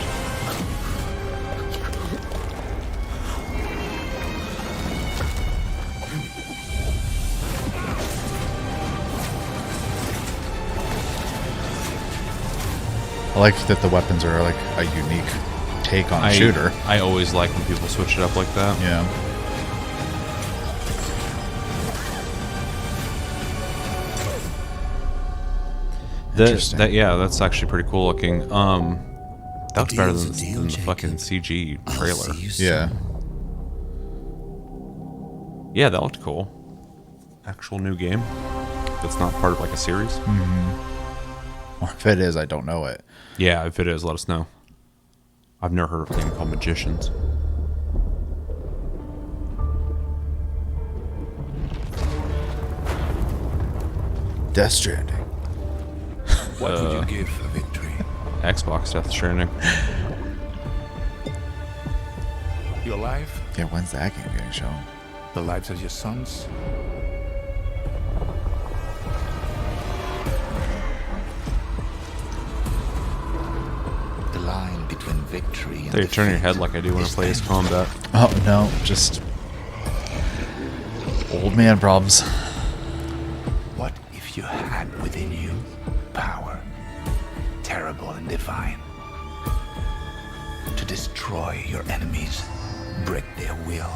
B: I like that the weapons are like a unique take on a shooter.
A: I always like when people switch it up like that.
B: Yeah.
A: That's actually pretty cool looking. That was better than the fucking CG trailer.
B: Yeah.
A: Yeah, that looked cool. Actual new game that's not part of like a series.
B: Or if it is, I don't know it.
A: Yeah, if it is, let us know. I've never heard of a game called Magicians.
B: Death Stranding.
S: What would you give for victory?
A: Xbox Death Stranding.
S: Your life?
B: Yeah, when's that game getting shown?
S: The lives of your sons? The line between victory and
A: You're turning your head like I do when I play Ace Combat.
B: Oh no, just old man problems.
S: What if you had within you power, terrible and divine, to destroy your enemies, break their will?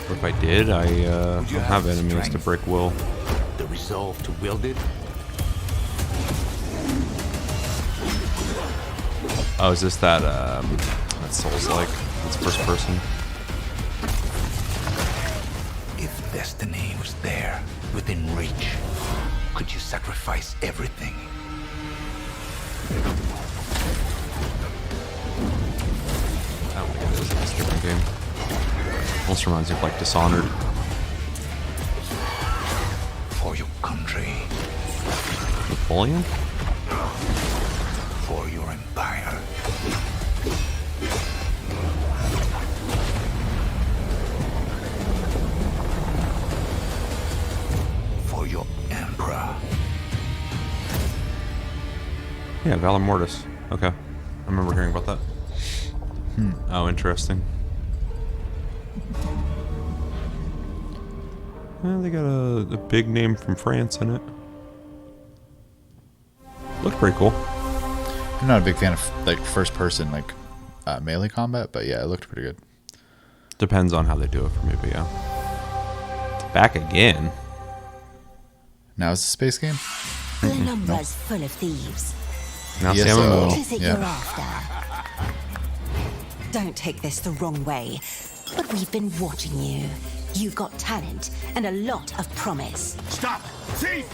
A: Or if I did, I don't have enemies to break will.
S: The resolve to wield it?
A: Oh, is this that Souls-like? It's first person.
S: If destiny was there, within reach, could you sacrifice everything?
A: I don't think it is. It's a different game. Almost reminds me of like Dishonored.
S: For your country.
A: Napoleon?
S: For your empire. For your emperor.
A: Yeah, Valor Mortis. Okay. I remember hearing about that. Oh, interesting. Well, they got a big name from France in it. Looked pretty cool.
B: I'm not a big fan of like first person like melee combat, but yeah, it looked pretty good.
A: Depends on how they do it for me, but yeah. Back again.
B: Now it's a space game?
K: The number's full of thieves.
A: Now
B: Yes,
A: Sam and Will.
K: What is it you're after? Don't take this the wrong way, but we've been watching you. You've got talent and a lot of promise.
N: Stop! Thief!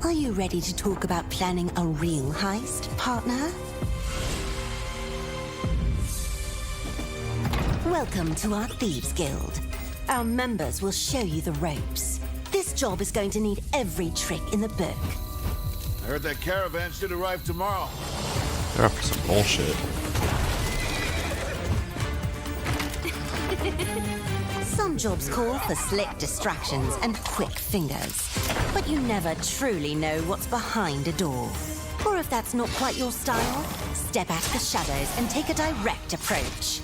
K: Are you ready to talk about planning a real heist, partner? Welcome to our Thieves Guild. Our members will show you the ropes. This job is going to need every trick in the book.
N: I heard that caravan should arrive tomorrow.
A: They're after some bullshit.
K: jobs call for slick distractions and quick fingers, but you never truly know what's behind a door. Or if that's not quite your style, step out of the shadows and take a direct approach.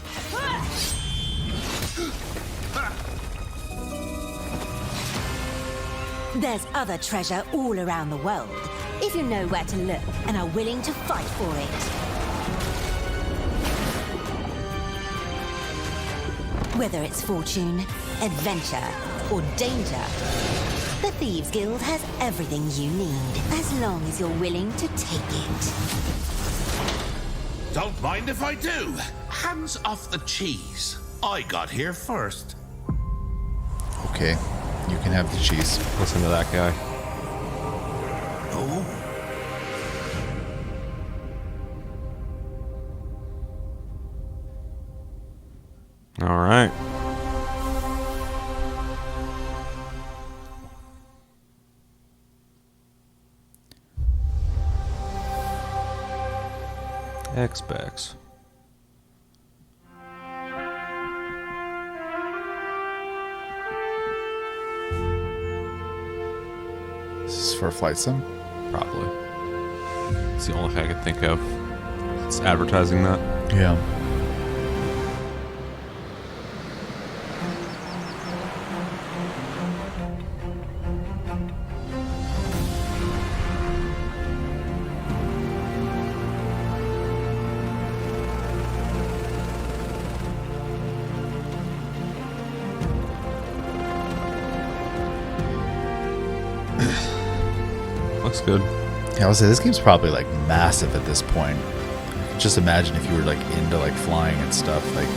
K: There's other treasure all around the world, if you know where to look and are willing to fight for it. Whether it's fortune, adventure, or danger, the Thieves Guild has everything you need, as long as you're willing to take it.
N: Don't mind if I do. Hands off the cheese. I got here first.
B: Okay, you can have the cheese.
A: Listen to that guy.
N: Oh.
A: All right. X-Backs.
B: This is for a flight sim?
A: Probably. It's the only thing I could think of. It's advertising that.
B: Yeah.
A: Looks good.
B: Yeah, I would say this game's probably like massive at this point. Just imagine if you were like into like flying and stuff. Like,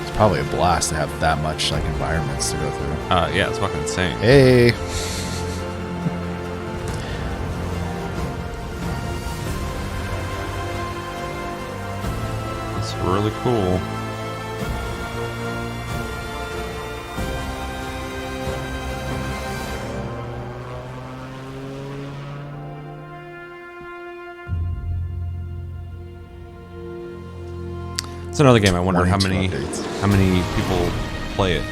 B: it's probably a blast to have that much like environments to go through.
A: Yeah, it's fucking insane.
B: Hey.
A: It's really cool. It's another game. I wonder how many people play it,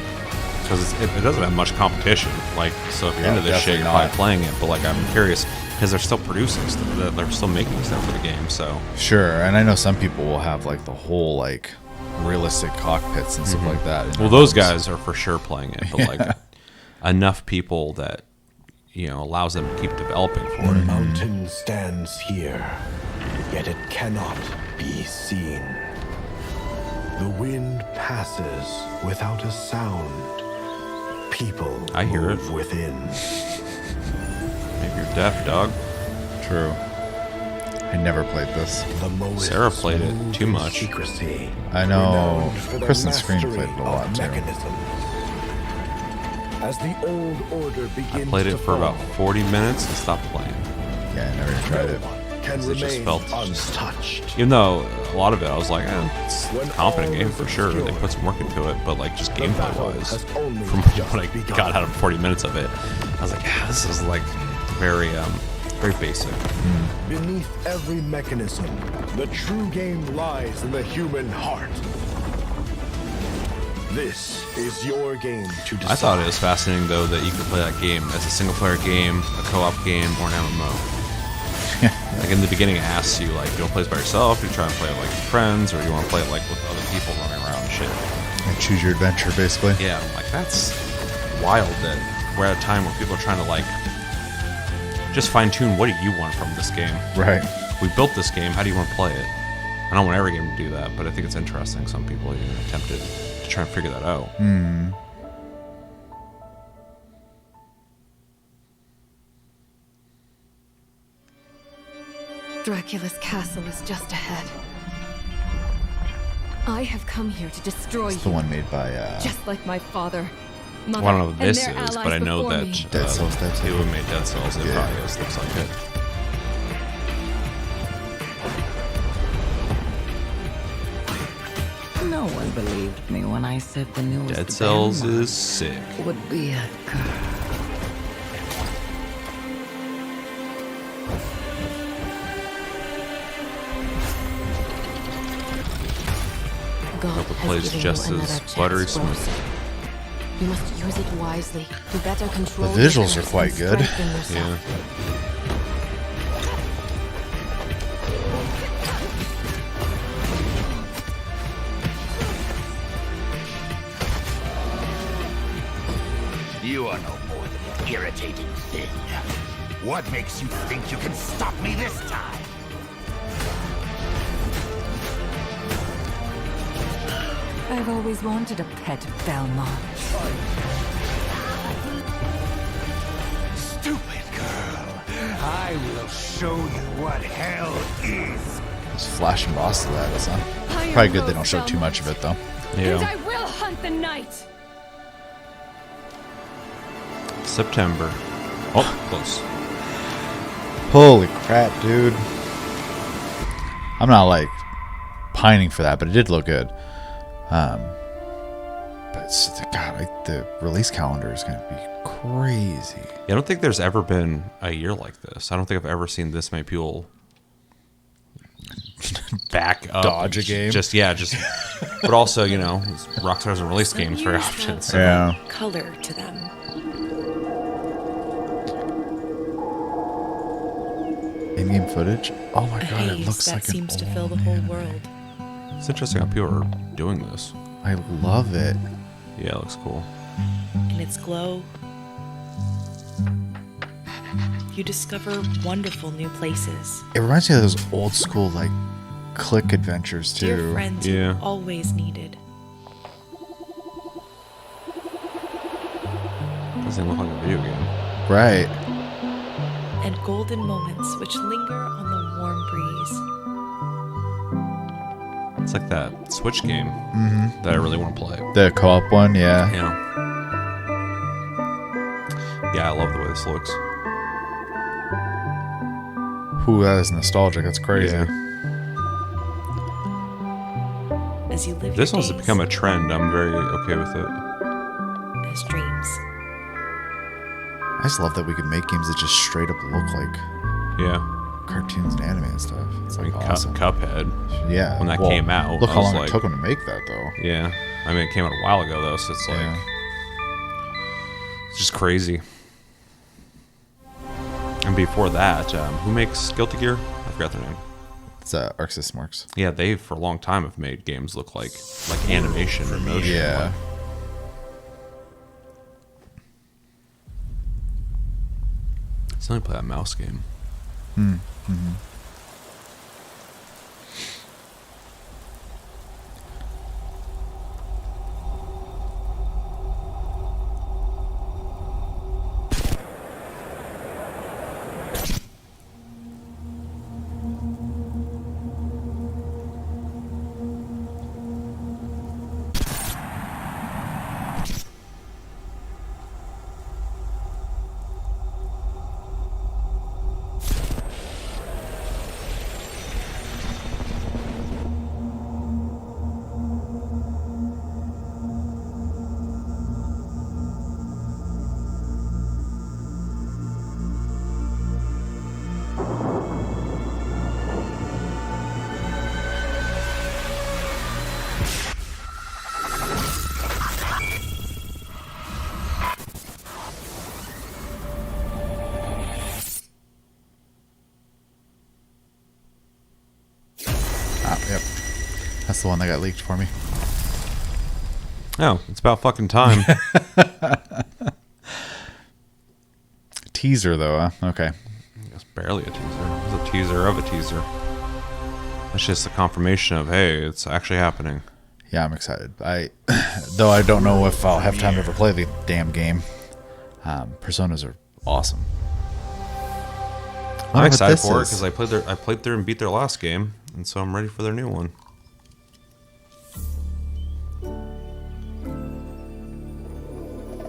A: because it doesn't have much competition. Like, so if you're into this shit, you're probably playing it. But like, I'm curious because they're still producing stuff. They're still making stuff for the game. So
B: sure, and I know some people will have like the whole like realistic cockpits and stuff like that.
A: Well, those guys are for sure playing it, but like enough people that allows them to keep developing for
I: The
A: it.
I: mountain stands here, yet it cannot be seen. The wind passes without a sound. People
A: I hear it.
I: move within.
A: Maybe you're deaf, dog.
B: True. I never played this.
A: Sarah played it too much.
I: Secrecy,
B: I know.
I: renowned for their
B: Kristen Screen
I: mastery
B: played it a lot
I: of
B: too.
I: mechanism. As the old order begins
A: I played it
I: to
A: for about
I: fall,
A: 40 minutes and stopped playing.
B: Yeah, I never even tried it.
I: can
A: It just
I: remain
A: felt
I: untouched.
A: even though a lot of it I was like, it's a competent game for sure. They put some work into it, but like just gameplay wise, from what I got out of 40 minutes of it, I was like, this is like very basic.
I: Beneath every mechanism, the true game lies in the human heart. This is your game to decide.
A: I thought it was fascinating though that you could play that game as a single player game, a co-op game, or an MMO. Like in the beginning, it asks you like, do you want to play this by yourself? Do you try and play it like with friends, or do you want to play it like with other people running around and shit?
B: And choose your adventure, basically.
A: Yeah, I'm like, that's wild that we're at a time where people are trying to like just fine tune what do you want from this game.
B: Right.
A: We built this game. How do you want to play it? I don't want every game to do that, but I think it's interesting. Some people are tempted to try and figure that out.
P: Dracula's castle is just ahead. I have come here to destroy
B: It's the one made by
P: just like my father, mother,
A: Well, I don't know what
P: and
A: this
P: their
A: is,
P: allies
A: but I know
P: before
A: that
P: me.
B: Dead Cells,
A: people who made Dead Cells, it probably is, looks like it.
L: No one believed me when I said the newest
A: Dead Cells
L: Denmark
A: is sick.
L: would be a girl.
A: I hope it plays just as buttery smooth.
P: You must use it wisely to better control.
B: The visuals are quite good.
A: Yeah.
N: You are no more than an irritating thing. What makes you think you can stop me this time?
L: I've always wanted a pet Belmont.
N: Stupid girl. I will show you what hell is.
B: Just flashing bosses at us, huh? Probably good they don't show too much of it, though.
P: And I will hunt the night.
A: September. Oh, close.
B: Holy crap, dude. I'm not like pining for that, but it did look good. But God, the release calendar is going to be crazy.
A: Yeah, I don't think there's ever been a year like this. I don't think I've ever seen this many people back up.
B: Dodge a game.
A: But also, you know, Rockstar doesn't release games very often. So.
B: Yeah.
D: Color to them.
B: In-game footage? Oh my god, it looks
D: that
B: like
D: seems
B: an
D: to fill the whole world.
A: It's interesting how people are doing this.
B: I love it.
A: Yeah, it looks cool.
D: In its glow, you discover wonderful new places.
B: It reminds me of those old school like click adventures too.
D: Dear friends you always needed.
A: Doesn't look like a video game.
B: Right.
D: And golden moments which linger on the warm breeze.
A: It's like that Switch game that I really want to play.
B: The co-op one, yeah.
A: Yeah, I love the way this looks.
B: Ooh, that is nostalgic. That's crazy.
D: As you live
A: This
D: your
A: one's
D: days
A: become a trend. I'm very okay with it.
D: as dreams.
B: I just love that we can make games that just straight up look like cartoons and anime and stuff. It's like awesome.
A: Cuphead.
B: Yeah.
A: When that
B: well,
A: came out.
B: Look
A: I
B: how
A: was
B: long
A: like,
B: it took them to make that though.
A: Yeah. I mean, it came out a while ago though, so it's like it's just crazy. And before that, who makes Guilty Gear? I forgot their name.
B: It's Arc System Works.
A: Yeah, they for a long time have made games look like animation or motion.
B: Yeah.
A: It's only play that mouse game.
B: Mm-hmm. Yep. That's the one that got leaked for me.
A: Oh, it's about fucking time.
B: Teaser though, huh? Okay.
A: It's barely a teaser. It's a teaser of a teaser. That's just a confirmation of, hey, it's actually happening.
B: Yeah, I'm excited. Though I don't know if I'll have time to ever play the damn game. Personas are awesome.
A: I'm excited for it because I played through and beat their last game, and so I'm ready for their new one.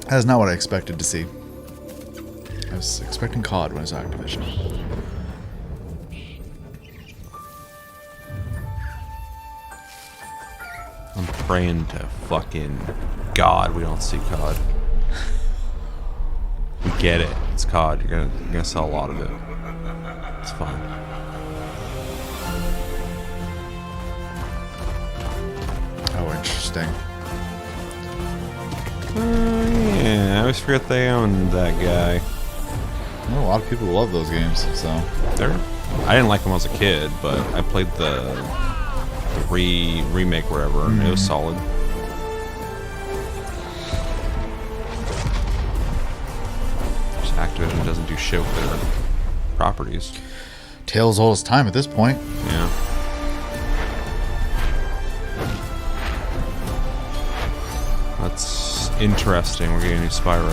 B: That is not what I expected to see. I was expecting COD when it was Activision.
A: I'm praying to fucking God we don't see COD. We get it. It's COD. You're gonna sell a lot of it. It's fine.
B: Oh, interesting.
A: Yeah, I always forget they owned that guy.
B: Well, a lot of people love those games, so
A: I didn't like them as a kid, but I played the remake wherever, and it was solid. Just Activision doesn't do shit with their properties.
B: Tales old as time at this point.
A: Yeah. That's interesting. We're getting a new Spyro.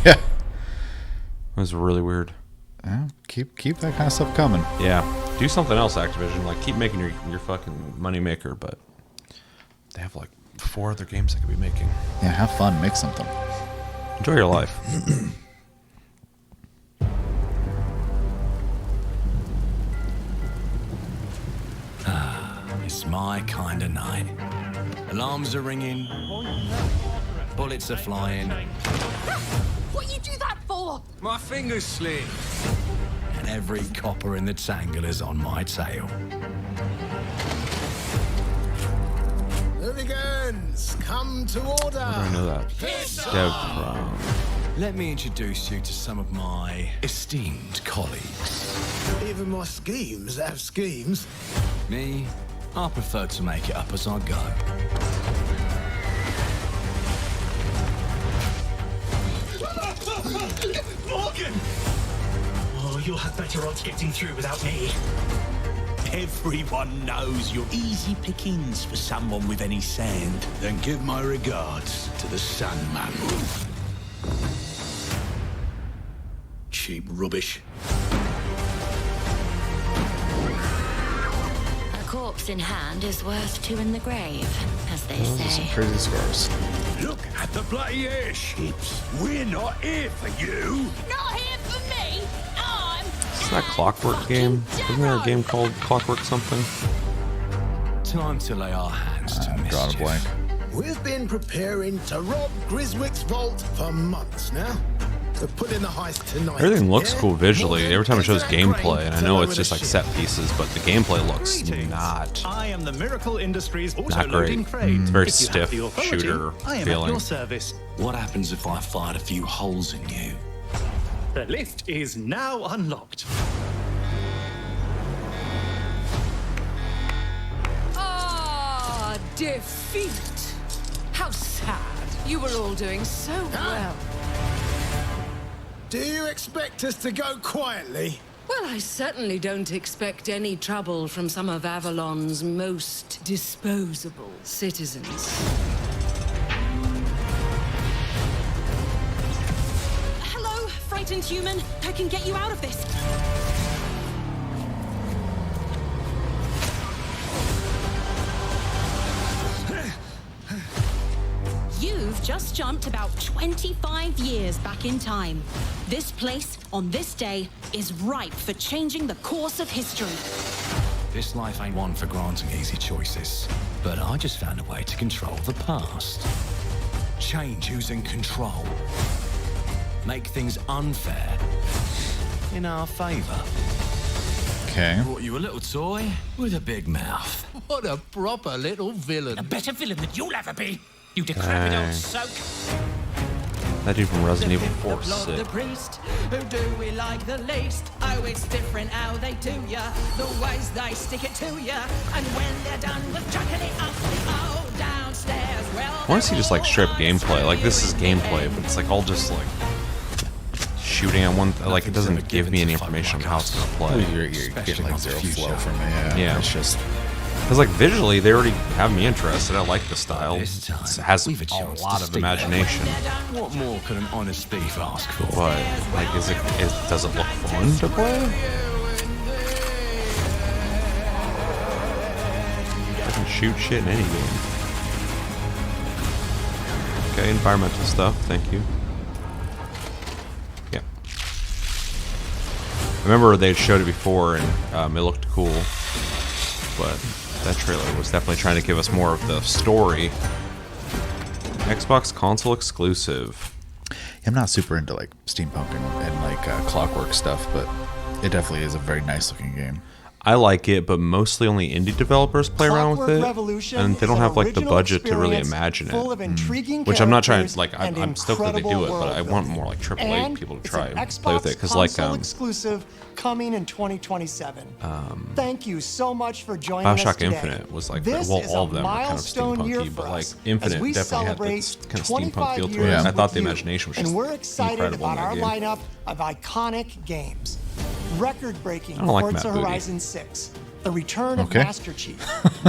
B: Yeah.
A: It was really weird.
B: Yeah, keep that kind of stuff coming.
A: Yeah. Do something else, Activision. Like, keep making your fucking moneymaker, but they have like 4 other games they could be making.
B: Yeah, have fun. Make something.
A: Enjoy your life.
S: It's my kind of night. Alarms are ringing. Bullets are flying.
E: What you do that for?
S: My fingers slip. And every copper in the tangle is on my tail.
I: Hooligans, come to order.
A: How do I know that? Dev from...
S: Let me introduce you to some of my esteemed colleagues.
I: Even my schemes have schemes.
S: Me, I prefer to make it up as I go.
N: Morgan! Oh, you'll have better odds getting through without me.
J: Everyone knows you're easy pickings for someone with any sand. Then give my regards to the Sandman. Cheap rubbish.
V: A corpse in hand is worth 2 in the grave, as they
B: Those are
V: say.
B: some crazy scars.
J: Look at the bloody airships. We're not here for you.
V: Not here for me! I'm...
A: Isn't that Clockwork game? Isn't there a game called Clockwork something?
S: Time to lay our hands to mischief.
B: Drawing a blank.
I: We've been preparing to rob Griswick's vault for months now. We're putting the heist tonight.
A: Everything looks
I: yeah?
A: cool visually. Every time it shows
I: More than
A: gameplay, and I know it's just like set pieces, but the gameplay looks not
F: I am the Miracle Industries
A: great.
F: auto-loading crate.
A: It's very
F: If you have
A: stiff
F: the authority,
A: shooter
F: I am
A: feeling.
F: at your service.
S: What happens if I fired a few holes in you?
F: The lift is now unlocked.
M: Ah, defeat. How sad. You were all doing so well.
I: Do you expect us to go quietly?
M: Well, I certainly don't expect any trouble from some of Avalon's most disposable citizens.
Q: Hello, frightened human. I can get you out of this. You've just jumped about 25 years back in time. This place, on this day, is ripe for changing the course of history.
S: This life ain't one for granting easy choices, but I just found a way to control the past. Change who's in control. Make things unfair in our favor.
B: Okay.
S: Brought you a little toy with a big mouth.
J: What a proper little villain.
O: A better villain than you'll ever be. You decrepit old
A: Dang.
O: soak.
A: That dude from Resident Evil 4
E: The
A: is
E: blood, the
A: sick.
E: priest, who do we like the least? Oh, it's different how they do ya, the ways they stick it to ya. And when they're done with chucking it up the old downstairs, well,
A: I want to see just like straight gameplay. Like this is gameplay, but it's like all just like shooting at one. Like it doesn't give me any information on how it's gonna play.
B: You're getting like zero flow from it. Yeah.
A: Yeah.
B: It's just.
A: Because like visually, they already have me interested. I like the style. It has a lot of imagination.
S: What more could an honest thief ask for?
A: But like, does it look fun to play? I can shoot shit in any game. Okay, environmental stuff. Thank you. Yeah. I remember they showed it before and it looked cool, but that trailer was definitely trying to give us more of the story. Xbox console exclusive.
B: I'm not super into like steampunk and like clockwork stuff, but it definitely is a very nice looking game.
A: I like it, but mostly only indie developers play around with it, and they don't have like the budget to really imagine it. Which I'm not trying to like. I'm stoked that they do it, but I want more like AAA people to try and play with it because like
C: exclusive coming in 2027. Thank you so much for joining us
A: BioShock
C: today.
A: Infinite was like
C: This
A: well,
C: is
A: all
C: a
A: of them are kind of
C: milestone year
A: steampunky,
C: for
A: but like
C: us
A: Infinite
C: as we
A: definitely had
C: celebrate
A: this kind of
C: 25
A: steampunk feel to it.
C: years
A: And I thought
C: with
A: the
C: you.
A: imagination was just
C: And we're excited
A: incredible in
C: about
A: that
C: our
A: game.
C: lineup of iconic games. Record-breaking
A: I don't like
C: Forza
A: Matt Booty.
C: Horizon 6. The return of
A: Okay.
C: Master Chief,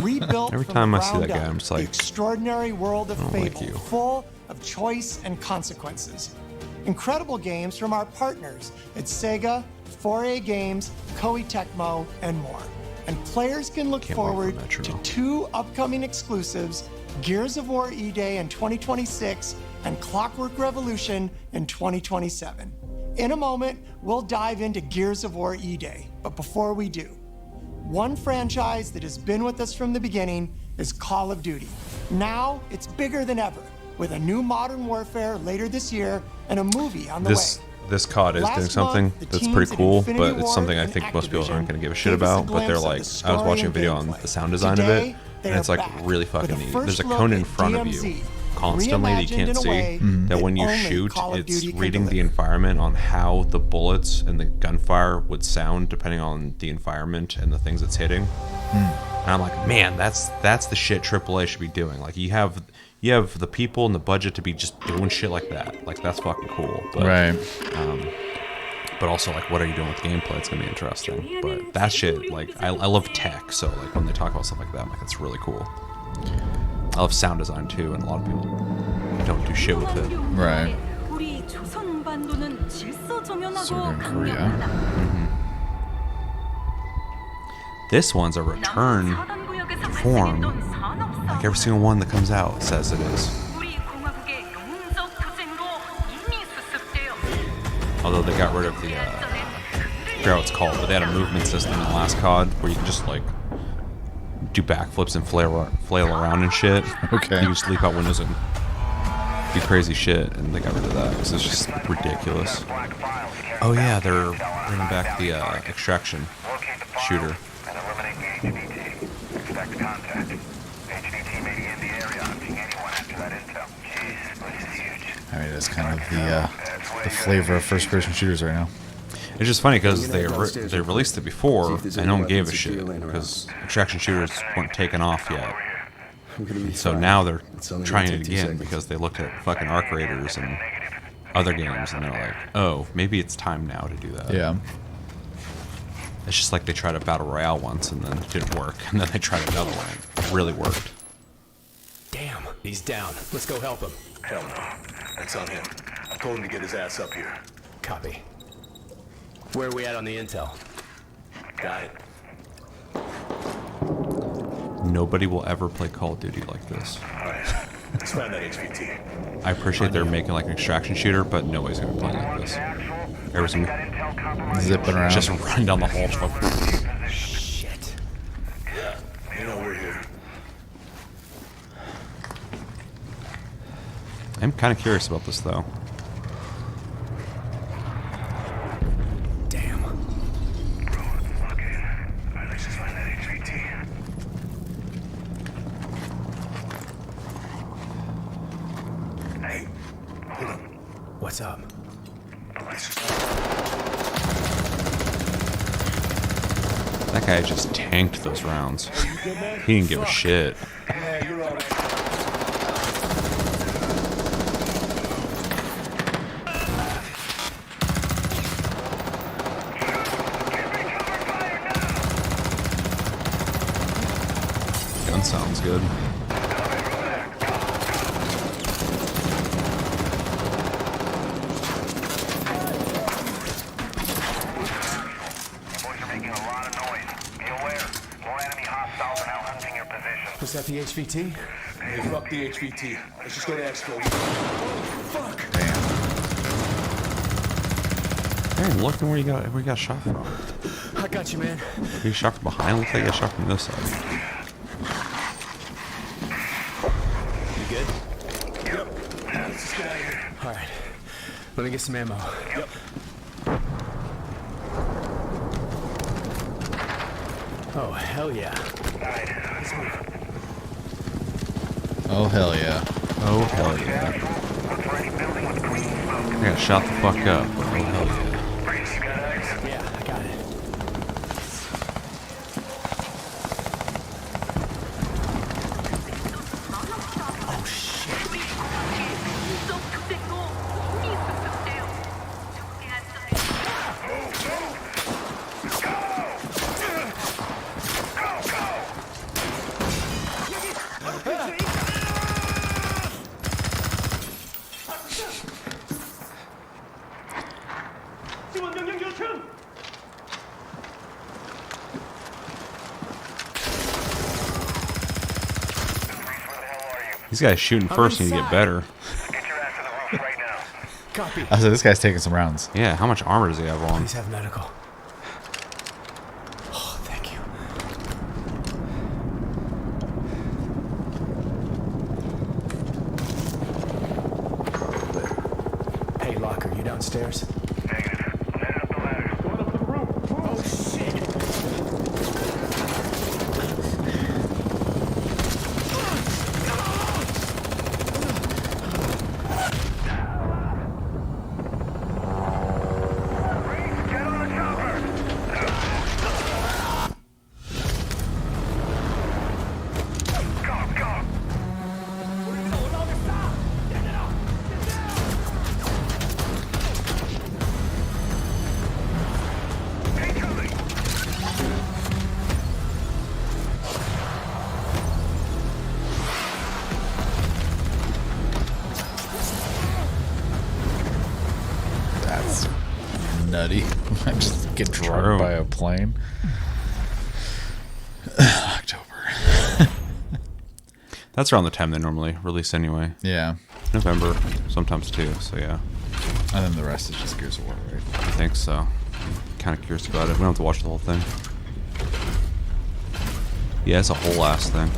C: rebuilt
A: Every
C: from
A: time
C: the
A: I see that
C: ground
A: guy,
C: up,
A: I'm just
C: the
A: like,
C: extraordinary world of
A: I don't like
C: Fable,
A: you.
C: full of choice and consequences. Incredible games from our partners at Sega, 4A Games, Koei Tecmo, and more. And players can look forward to 2 upcoming exclusives, Gears of War E-Day in 2026 and Clockwork Revolution in 2027. In a moment, we'll dive into Gears of War E-Day, but before we do, one franchise that has been with us from the beginning is Call of Duty. Now, it's bigger than ever, with a new Modern Warfare later this year and a movie on the way.
A: This COD is doing something that's pretty cool, but it's something I think most people aren't going to give a shit about. But they're like, I was watching a video on the sound design of it, and it's like really fucking neat. There's a cone in front of you constantly that you can't see. That when you shoot, it's reading the environment on how the bullets and the gunfire would sound depending on the environment and the things it's hitting. And I'm like, man, that's the shit AAA should be doing. Like you have the people and the budget to be just doing shit like that. Like that's fucking cool. But,
B: Right.
A: But also, like, what are you doing with gameplay? It's gonna be interesting. But that shit, like, I love tech, so like when they talk about stuff like that, I'm like, that's really cool. I love sound design too, and a lot of people don't do shit with it.
B: Right. So we're in Korea.
A: This one's a return form. Like every single one that comes out says it is. Although they got rid of the, I forget what it's called, but they had a movement system in the last COD where you can just like do backflips and flail around and shit.
B: Okay.
A: You just leap out windows and do crazy shit, and they got rid of that because it's just ridiculous. Oh yeah, they're bringing back the extraction shooter.
B: I mean, it's kind of the flavor of first-person shooters right now.
A: It's just funny because they released it before and no one gave a shit because extraction shooters weren't taken off yet. And so now they're trying it again because they looked at fucking Arc Raiders and other games and they're like, oh, maybe it's time now to do that.
B: Yeah.
A: It's just like they tried a battle royale once and then it didn't work, and then they tried another one. It really worked.
U: Damn, he's down. Let's go help him.
W: Hell no. That's on him. I told him to get his ass up here.
U: Copy. Where are we at on the intel?
W: Got it.
A: Nobody will ever play Call of Duty like this.
W: Alright. Let's find that HVT.
A: I appreciate they're making like an extraction shooter, but nobody's gonna be playing like this. There was some
B: zipping around,
A: just run down the hall.
U: Shit.
W: Yeah, you know we're here.
A: I'm kind of curious about this though.
U: Damn.
W: Okay. Alright, let's just find that HVT. Hey, hold on.
U: What's up?
A: That guy just tanked those rounds. He didn't give a shit.
W: Yeah, you're all right.
A: Gun sounds good.
U: Was that the HVT?
W: Hey, fuck the HVT. Let's just go to Expo. Fuck!
A: Hey, look where you got shot from.
U: I got you, man.
A: You shot from behind? Looks like you got shot from this side.
U: You good?
W: Yep. Let's just get out of here.
U: All right. Let me get some ammo.
W: Yep.
U: Oh, hell yeah.
B: Oh, hell yeah.
A: Oh, hell yeah. I got shot the fuck up. Oh, hell yeah.
U: Yeah, I got it. Oh, shit.
A: These guys shooting first need to get better.
U: Copy.
B: I said, this guy's taking some rounds.
A: Yeah, how much armor does he have on?
U: Please have medical. Oh, thank you. Hey, Locker, you downstairs?
N: Negative. I'm headed up the ladder. Going up to the roof.
U: Oh, shit.
B: That's nutty. I just get drugged by a plane. October.
A: That's around the time they normally release anyway.
B: Yeah.
A: November, sometimes too, so yeah.
B: And then the rest is just Gears of War, right?
A: I think so. Kind of curious about it. We don't have to watch the whole thing. Yeah, it's a whole ass thing.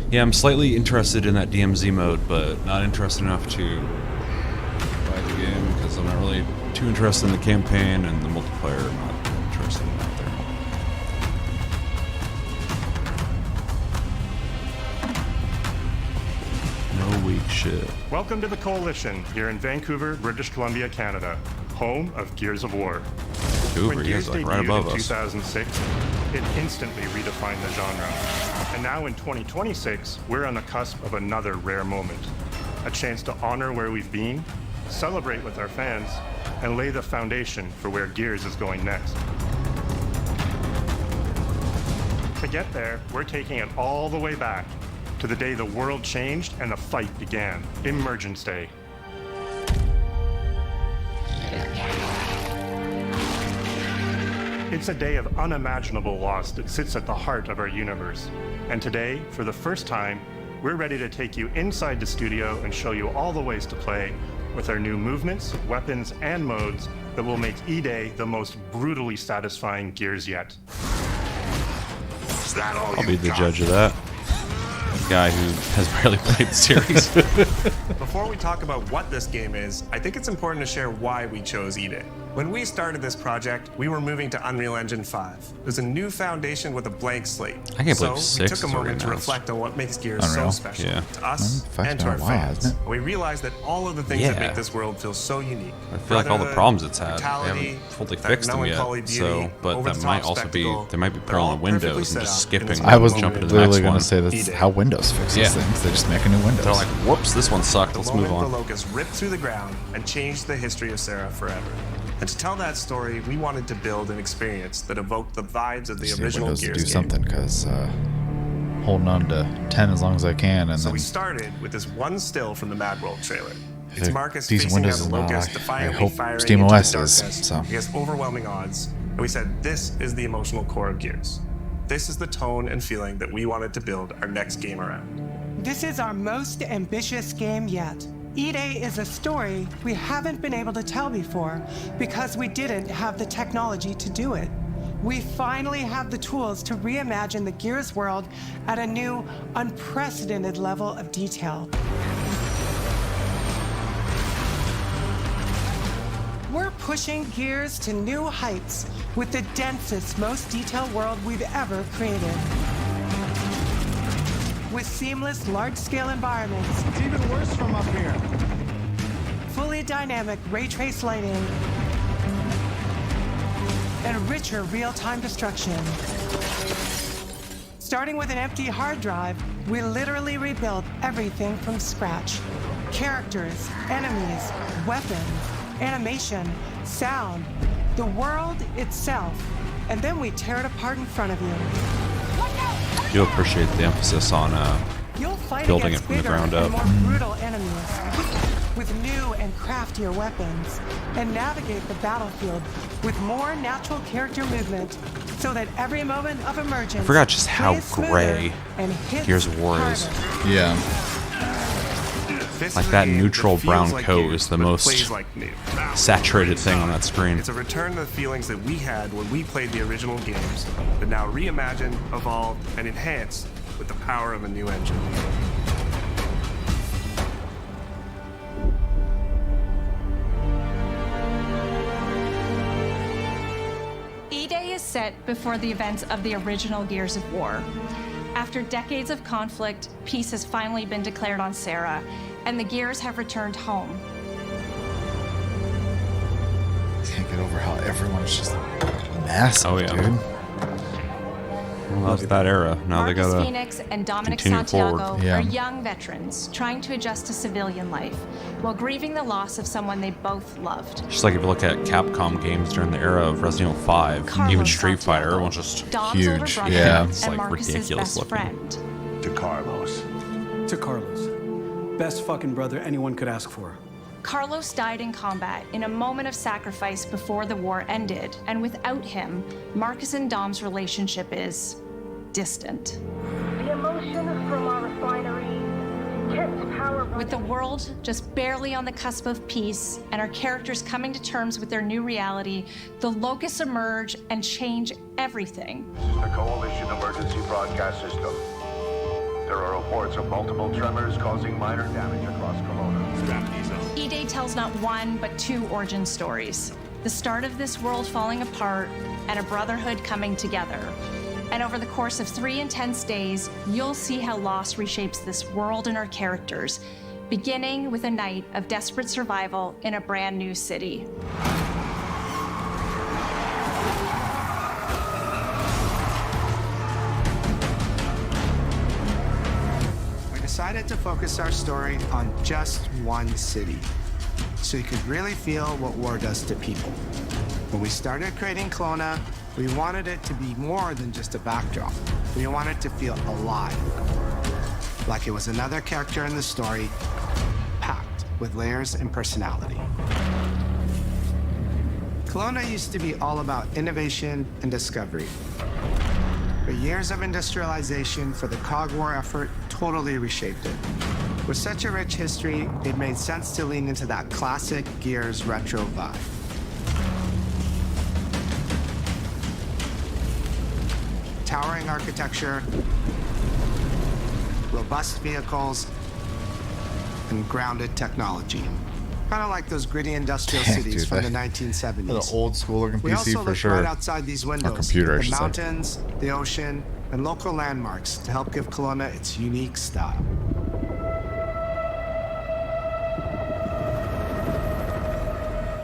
A: Yeah, I'm slightly interested in that DMZ mode, but not interested enough to buy the game because I'm not really too interested in the campaign and the multiplayer. I'm not interested in that there. No weak shit.
G: Welcome to the Coalition, here in Vancouver, British Columbia, Canada, home of Gears of War.
A: Vancouver,
G: When
A: you
G: Gears
A: guys like right
G: debuted
A: above
G: in
A: us.
G: 2006, it instantly redefined the genre. And now in 2026, we're on the cusp of another rare moment. A chance to honor where we've been, celebrate with our fans, and lay the foundation for where Gears is going next. To get there, we're taking it all the way back to the day the world changed and the fight began, Emergence Day. It's a day of unimaginable loss that sits at the heart of our universe. And today, for the first time, we're ready to take you inside the studio and show you all the ways to play with our new movements, weapons, and modes that will make E-Day the most brutally satisfying Gears yet.
N: Is that all
A: I'll be the judge of that. Guy who has barely played the series.
R: Before we talk about what this game is, I think it's important to share why we chose E-Day. When we started this project, we were moving to Unreal Engine 5. There's a new foundation with a blank slate.
A: I can't believe
R: so
A: 6
R: we took a
A: is already
R: moment to
A: announced.
R: reflect on what makes Gears
B: Unreal?
R: so special
A: Yeah.
R: to us
B: Well,
R: and to our
B: been a while,
R: fans.
B: hasn't it?
R: We realized that all of the things that
A: Yeah.
R: make this world feel so unique.
A: I feel like all the
R: Brotherhood,
A: problems it's had, they
R: brutality,
A: haven't fully
R: that
A: fixed them
R: melancholy
A: yet.
R: beauty,
A: So, but that
R: over-the-top
A: might also be
R: spectacle,
A: there might be
R: they're
A: pro
R: all
A: on Windows
R: perfectly
A: and
R: set
A: just
R: up in this
A: skipping.
B: I was
A: and jumping to the
B: literally
A: next
B: going
A: one.
B: to say that's
R: E-Day.
B: how Windows fixes
A: Yeah.
B: things. They just make a new Windows.
A: They're like, whoops, this one sucked.
R: The
A: Let's move
R: moment the
A: on.
R: locust ripped through the ground and changed the history of Sarah forever. And to tell that story, we wanted to build an experience that evoked the vibes of the
B: Just need
R: original
B: Windows to
R: Gears
B: do
R: game.
B: something because holding on to 10 as long as I can, and
R: So
B: then
R: we started with this one still from the Mad World trailer. It's
B: If
R: Marcus
B: these
R: facing
B: Windows
R: down
B: is
R: the
B: not
R: locust,
B: like-
R: defiantly
B: I hope
R: firing
B: Steam
R: into
B: OS
R: the
B: is,
R: darkness
B: so.
R: against overwhelming odds. And we said, this is the emotional core of Gears. This is the tone and feeling that we wanted to build our next game around.
C: This is our most ambitious game yet. E-Day is a story we haven't been able to tell before because we didn't have the technology to do it. We finally have the tools to reimagine the Gears world at a new, unprecedented level of detail. We're pushing gears to new heights with the densest, most detailed world we've ever created. With seamless, large-scale environments.
I: It's even worse from up here.
C: Fully dynamic ray trace lighting. And richer real-time destruction. Starting with an empty hard drive, we literally rebuilt everything from scratch. Characters, enemies, weapons, animation, sound, the world itself. And then we tear it apart in front of you.
A: You'll appreciate the emphasis on building it from the ground up.
C: More brutal enemies with new and craftier weapons, and navigate the battlefield with more natural character movement, so that every moment of emergence.
A: I forgot just how
C: plays smoother
A: gray
C: and hits
A: Gears of War is.
C: harder.
B: Yeah.
R: This
A: Like
R: is a
A: that
R: game
A: neutral
R: that feels
A: brown
R: like
A: coat
R: Gears,
A: is the
R: but
A: most
R: plays like new.
A: saturated thing on that screen.
R: It's a return to the feelings that we had when we played the original games, but now reimagined, evolved, and enhanced with the power of a new engine.
H: E-Day is set before the events of the original Gears of War. After decades of conflict, peace has finally been declared on Serra, and the Gears have returned home.
B: Can't get over how everyone's just massive,
A: Oh, yeah.
B: dude.
A: Well, that's that era. Now they
H: Marcus
A: gotta
H: Phoenix and Dominic
A: continue
H: Santiago
A: forward.
B: Yeah.
H: are young veterans trying to adjust to civilian life while grieving the loss of someone they both loved.
A: Just like if you look at Capcom games during the era of Resident Evil 5,
H: Carlos
A: even Street Fighter,
H: Santiago,
A: everyone's just
H: Dom's older brother
B: Yeah.
A: It's
H: and
A: like
H: Marcus's
A: ridiculous
H: best
A: looking.
H: friend.
N: To Carlos.
W: To Carlos. Best fucking brother anyone could ask for.
H: Carlos died in combat in a moment of sacrifice before the war ended, and without him, Marcus and Dom's relationship is distant.
K: The emotions from our refinery kept power.
H: With the world just barely on the cusp of peace and our characters coming to terms with their new reality, the locusts emerge and change everything.
N: This is the Coalition Emergency Broadcast System. There are reports of multiple tremors causing minor damage across Kelowna.
H: E-Day tells not one, but two origin stories. The start of this world falling apart and a brotherhood coming together. And over the course of 3 intense days, you'll see how loss reshapes this world and our characters, beginning with a night of desperate survival in a brand new city.
T: We decided to focus our story on just one city, so you could really feel what war does to people. When we started creating Kelowna, we wanted it to be more than just a backdrop. We wanted to feel alive, like it was another character in the story, packed with layers and personality. Kelowna used to be all about innovation and discovery. But years of industrialization for the Cog War effort totally reshaped it. With such a rich history, it made sense to lean into that classic Gears retro vibe. Towering architecture, robust vehicles, and grounded technology. Kind of like those gritty industrial cities
B: Dude,
T: from the
B: that-
T: 1970s.
B: The old school looking
T: We
B: PC
T: also
B: for
T: look
B: sure.
T: right outside these windows,
B: computer, I
T: the
B: should say.
T: mountains, the ocean, and local landmarks to help give Kelowna its unique style.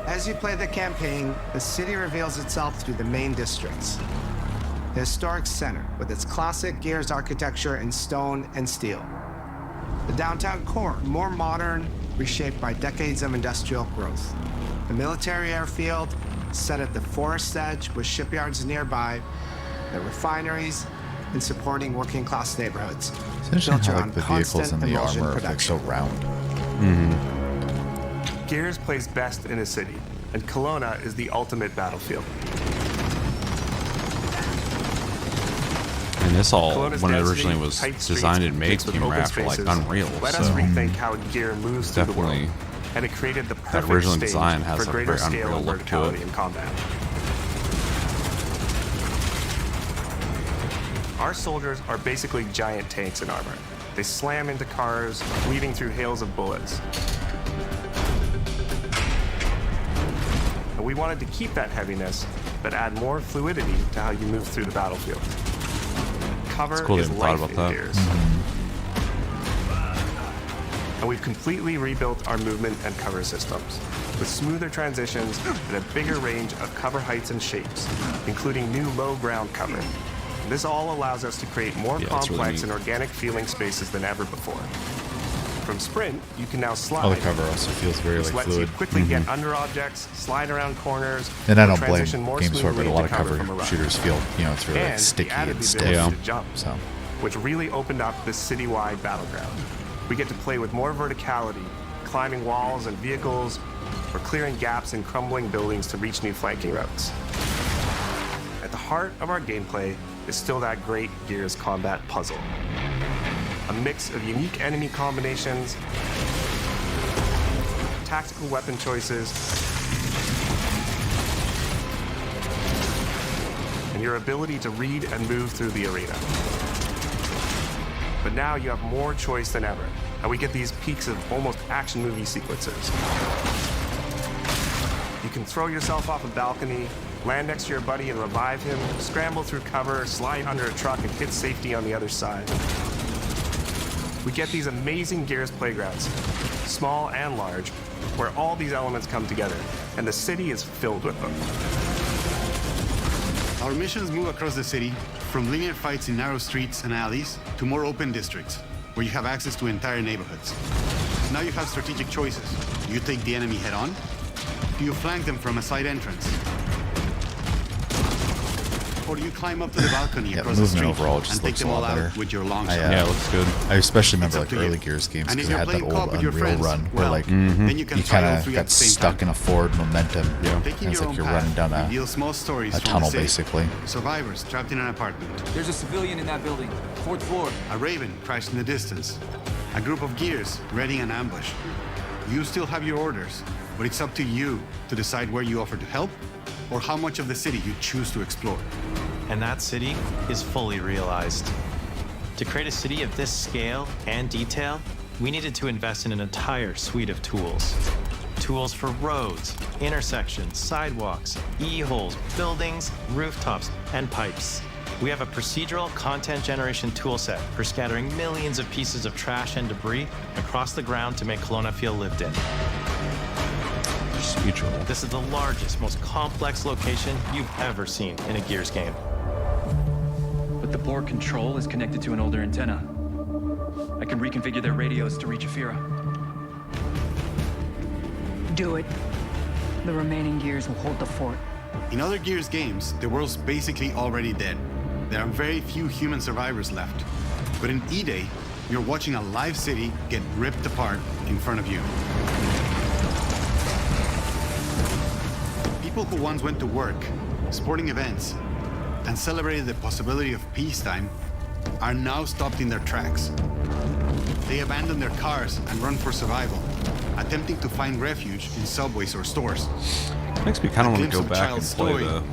T: As you play the campaign, the city reveals itself through the main districts. The historic center, with its classic Gears architecture in stone and steel. The downtown core, more modern, reshaped by decades of industrial growth. The military airfield, set at the forest edge with shipyards nearby, the refineries, and supporting working class neighborhoods.
B: It's interesting
T: built
B: how
T: around
B: like the vehicles
T: constant
B: and the
T: emulsion
B: armor are like
T: production.
B: so round.
R: Gears plays best in a city, and Kelowna is the ultimate battlefield.
A: And this all,
R: Kelowna's
A: when it
R: density,
A: originally was
R: tight streets,
A: designed and made,
R: mixed with
A: came
R: open
A: right after like
R: spaces,
A: Unreal.
R: Let
A: So
R: us rethink how gear moves through the
A: definitely
R: world, and it created the
A: that
R: perfect
A: original
R: stage
A: design has
R: for
A: a
R: greater
A: very
R: scale
A: Unreal
R: of
A: look to
R: verticality
A: it.
R: in combat. Our soldiers are basically giant tanks in armor. They slam into cars, weaving through hails of bullets. And but we wanted to keep that heaviness, but add more fluidity to how you move through the battlefield. Cover
A: cool
R: is
A: they thought
R: life
A: about
R: in
A: that.
R: Gears. And we've completely rebuilt our movement and cover systems, with smoother transitions and a bigger range of cover heights and shapes, including new low ground cover. This all allows us to create more complex and organic feeling spaces than ever before. From Sprint, you can now slide.
B: All the cover also feels very
R: This
B: like
R: lets
B: fluid.
R: you quickly get under objects, slide around corners,
B: And I
R: or
B: don't blame
R: transition more
B: games for it, but
R: smoothly
B: a lot of
R: into cover
B: cover
R: from a run.
B: shooters feel, it's really like
R: And
B: sticky
R: we added
B: and
R: the
B: stiff.
R: ability to jump,
B: So
R: which really opened up this citywide battleground. We get to play with more verticality, climbing walls and vehicles, or clearing gaps in crumbling buildings to reach new flanking routes. At the heart of our gameplay is still that great Gears combat puzzle. A mix of unique enemy combinations, tactical weapon choices, and your ability to read and move through the arena. But now you have more choice than ever, and we get these peaks of almost action movie sequences. You can throw yourself off a balcony, land next to your buddy and revive him, scramble through cover, slide under a truck, and hit safety on the other side. We get these amazing Gears playgrounds, small and large, where all these elements come together, and the city is filled with them.
D: Our missions move across the city, from linear fights in narrow streets and alleys to more open districts, where you have access to entire neighborhoods. Now you have strategic choices. Do you take the enemy head on? Do you flank them from a side entrance? Or do you climb up to the balcony across the street
B: overall just
D: and take
B: looks
D: them
B: a
D: all
B: lot
D: out
B: better.
D: with your long shot?
A: Yeah, it looks good.
B: I especially remember
D: It's
B: like
D: up to
B: early
D: you.
B: Gears games
D: And if
B: because it
D: you're
B: had that
D: playing
B: old
D: co-op with your
B: Unreal
D: friends,
B: run where
D: well,
B: like
D: then you can
B: you
D: try
B: kind
D: all
B: of
D: three
B: got
D: at the same
B: stuck
D: time.
B: in a forward momentum. And
D: Taking
B: it's
D: your
B: like
D: own
B: you're
D: path
B: running down
D: reveals small stories
B: a
D: from
B: tunnel
D: the city.
B: basically.
D: Survivors trapped in an apartment.
W: There's a civilian in that building. 4th floor.
D: A raven crashed in the distance. A group of Gears readying an ambush. You still have your orders, but it's up to you to decide where you offer to help or how much of the city you choose to explore.
L: And that city is fully realized. To create a city of this scale and detail, we needed to invest in an entire suite of tools. Tools for roads, intersections, sidewalks, e-holes, buildings, rooftops, and pipes. We have a procedural content generation toolset for scattering millions of pieces of trash and debris across the ground to make Kelowna feel lived in.
A: Procedural.
L: This is the largest, most complex location you've ever seen in a Gears game.
E: But the board control is connected to an older antenna. I can reconfigure their radios to reach Afira.
P: Do it. The remaining Gears will hold the fort.
D: In other Gears games, the world's basically already dead. There are very few human survivors left. But in E-Day, you're watching a live city get ripped apart in front of you. People who once went to work, sporting events, and celebrated the possibility of peacetime are now stopped in their tracks. They abandon their cars and run for survival, attempting to find refuge in subways or stores.
A: Makes me kind of want to
D: glimpse
A: go
D: of a
A: back and
D: child's
A: play
D: story,
A: the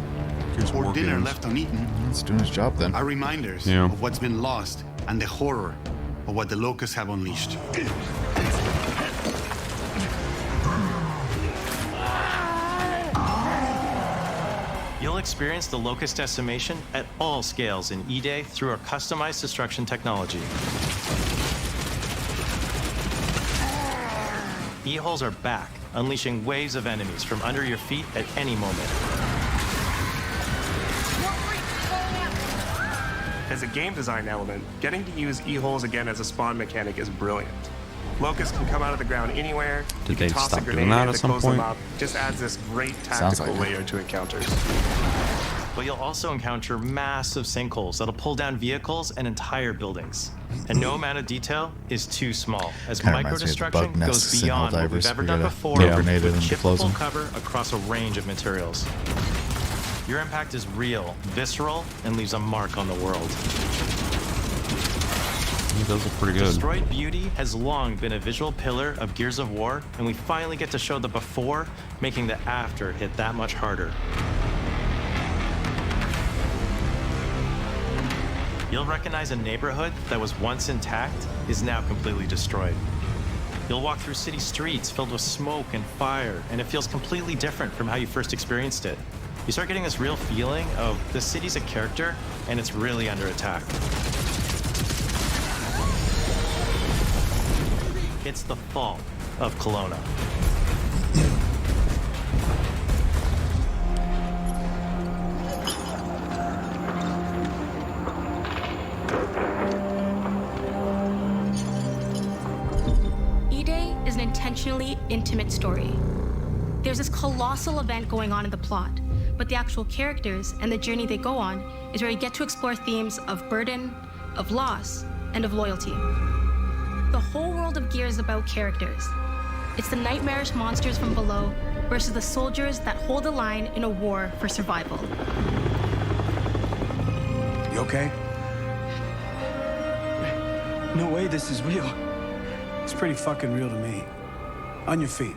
A: Gears of
D: or
A: War
D: dinner
A: games.
D: left uneaten.
B: It's doing its job then.
D: Are reminders
A: Yeah.
D: of what's been lost and the horror of what the locusts have unleashed.
L: You'll experience the locust decimation at all scales in E-Day through our customized destruction technology. E-holes are back, unleashing waves of enemies from under your feet at any moment.
R: As a game design element, getting to use e-holes again as a spawn mechanic is brilliant. Locusts can come out of the ground anywhere.
A: Did
R: You can
A: they
R: toss
A: stop
R: a
A: doing
R: grenade
A: that
R: in
A: at
R: to
A: some
R: close
A: point?
R: them up. Just adds this great
B: Sounds
R: tactical
B: like it.
R: layer to encounters.
L: But you'll also encounter massive sinkholes that'll pull down vehicles and entire buildings. And no amount of detail is too small, as
B: Kinda reminds me of the
L: micro-destruction
B: bug nests
L: goes
B: in
L: beyond what
B: Helldivers.
L: we've ever
B: We
L: done
B: gotta
L: before
B: throw a grenade
L: with
B: in to
L: chip
B: close
L: full
B: them.
L: cover across a range of materials. Your impact is real, visceral, and leaves a mark on the world.
A: Those look pretty good.
L: Destroyed Beauty has long been a visual pillar of Gears of War, and we finally get to show the before, making the after hit that much harder. You'll recognize a neighborhood that was once intact is now completely destroyed. You'll walk through city streets filled with smoke and fire, and it feels completely different from how you first experienced it. You start getting this real feeling of the city's a character, and it's really under attack. It's the fall of Kelowna.
F: E-Day is an intentionally intimate story. There's this colossal event going on in the plot, but the actual characters and the journey they go on is where you get to explore themes of burden, of loss, and of loyalty. The whole world of Gear is about characters. It's the nightmarish monsters from below versus the soldiers that hold the line in a war for survival.
W: You okay?
M: No way this is real. It's pretty fucking real to me. On your feet.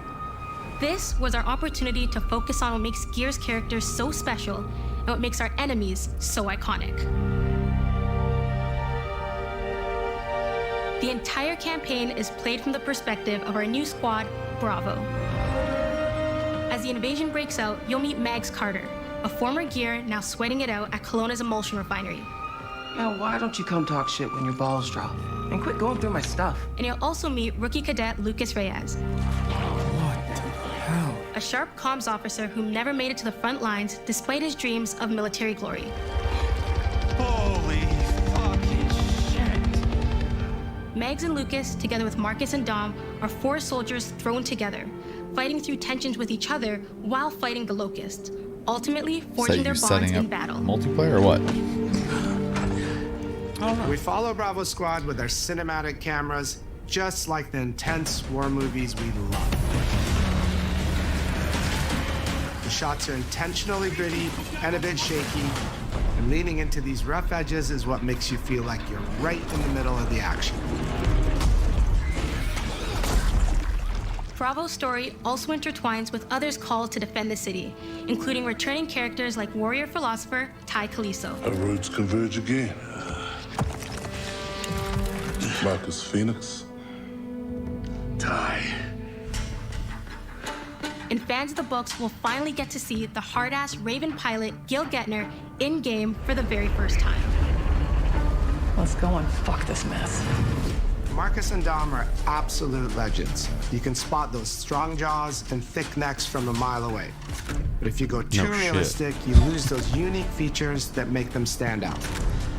F: This was our opportunity to focus on what makes Gear's characters so special and what makes our enemies so iconic. The entire campaign is played from the perspective of our new squad, Bravo. As the invasion breaks out, you'll meet Mags Carter, a former Gear now sweating it out at Kelowna's emulsion refinery.
E: Now, why don't you come talk shit when your balls drop? And quit going through my stuff.
F: And you'll also meet rookie cadet Lucas Reyes. A sharp comms officer who never made it to the front lines despite his dreams of military glory.
E: Holy fucking shit.
F: Mags and Lucas, together with Marcus and Dom, are 4 soldiers thrown together, fighting through tensions with each other while fighting the Locust, ultimately forging their bonds in battle.
B: Multiplayer or what?
T: We follow Bravo Squad with our cinematic cameras, just like the intense war movies we love. The shots are intentionally gritty and a bit shaky, and leaning into these rough edges is what makes you feel like you're right in the middle of the action.
F: Bravo's story also intertwines with others called to defend the city, including returning characters like warrior philosopher Ty Caliso.
N: Our roads converge again. Marcus Phoenix.
F: Ty. And fans of the books will finally get to see the hard-ass Raven pilot Gil Gettner in-game for the very first time.
P: Let's go and fuck this mess.
T: Marcus and Dom are absolute legends. You can spot those strong jaws and thick necks from a mile away. But if you go too realistic, you lose those unique features that make them stand out.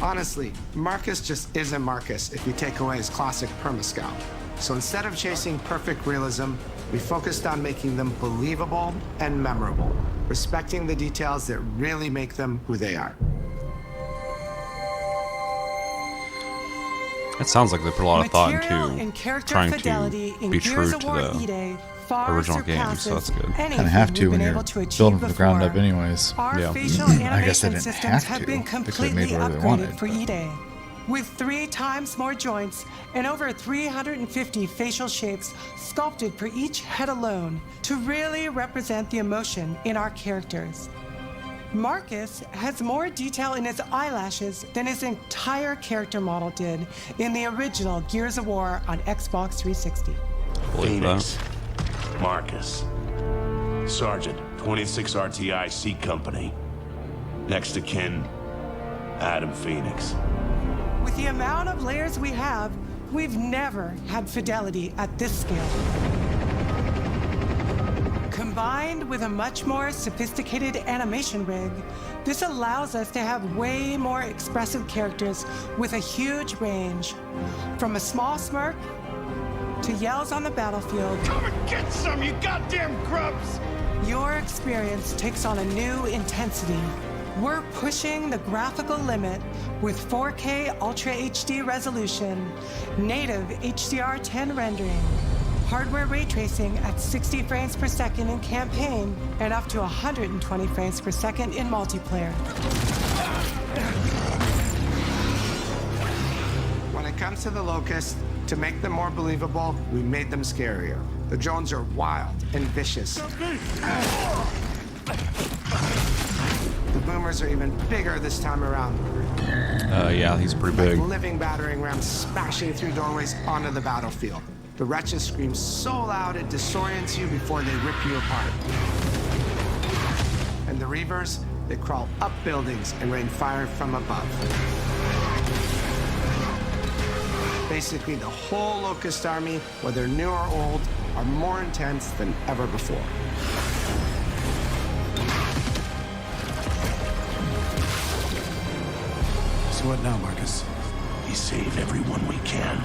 T: Honestly, Marcus just isn't Marcus if you take away his classic perma-scout. So instead of chasing perfect realism, we focused on making them believable and memorable, respecting the details that really make them who they are.
A: It sounds like they put a lot of thought
C: and
A: into
C: character
A: trying
C: fidelity
A: to
C: in
A: be
C: Gears
A: true
C: of
A: to
C: War
A: the
C: E-Day far
A: original game, so that's good.
B: Kind of have to when you're building from the ground up anyways.
C: Our facial
B: I guess they
C: animation
B: didn't
C: systems
B: have
C: have
B: to.
C: been
B: They could have
C: completely
B: made whatever they
C: upgraded
B: wanted.
C: for E-Day. With 3 times more joints and over 350 facial shapes sculpted for each head alone to really represent the emotion in our characters. Marcus has more detail in his eyelashes than his entire character model did in the original Gears of War on Xbox 360.
N: Phoenix. Marcus. Sergeant, 26 RTI C Company. Next to kin, Adam Phoenix.
C: With the amount of layers we have, we've never had fidelity at this scale. Combined with a much more sophisticated animation rig, this allows us to have way more expressive characters with a huge range. From a small smirk to yells on the battlefield.
N: Come and get some, you goddamn grubs!
C: Your experience takes on a new intensity. We're pushing the graphical limit with 4K Ultra HD resolution, native HDR10 rendering, hardware ray tracing at 60 frames per second in campaign, and up to 120 frames per second in multiplayer.
T: When it comes to the Locust, to make them more believable, we made them scarier. The drones are wild and vicious. The boomers are even bigger this time around.
A: Yeah, he's pretty big.
T: Like living battering rams smashing through doorways onto the battlefield. The wretches scream so loud it disorients you before they rip you apart. And the Reavers, they crawl up buildings and rain fire from above. Basically, the whole Locust army, whether new or old, are more intense than ever before.
M: So what now, Marcus?
N: We save everyone we can.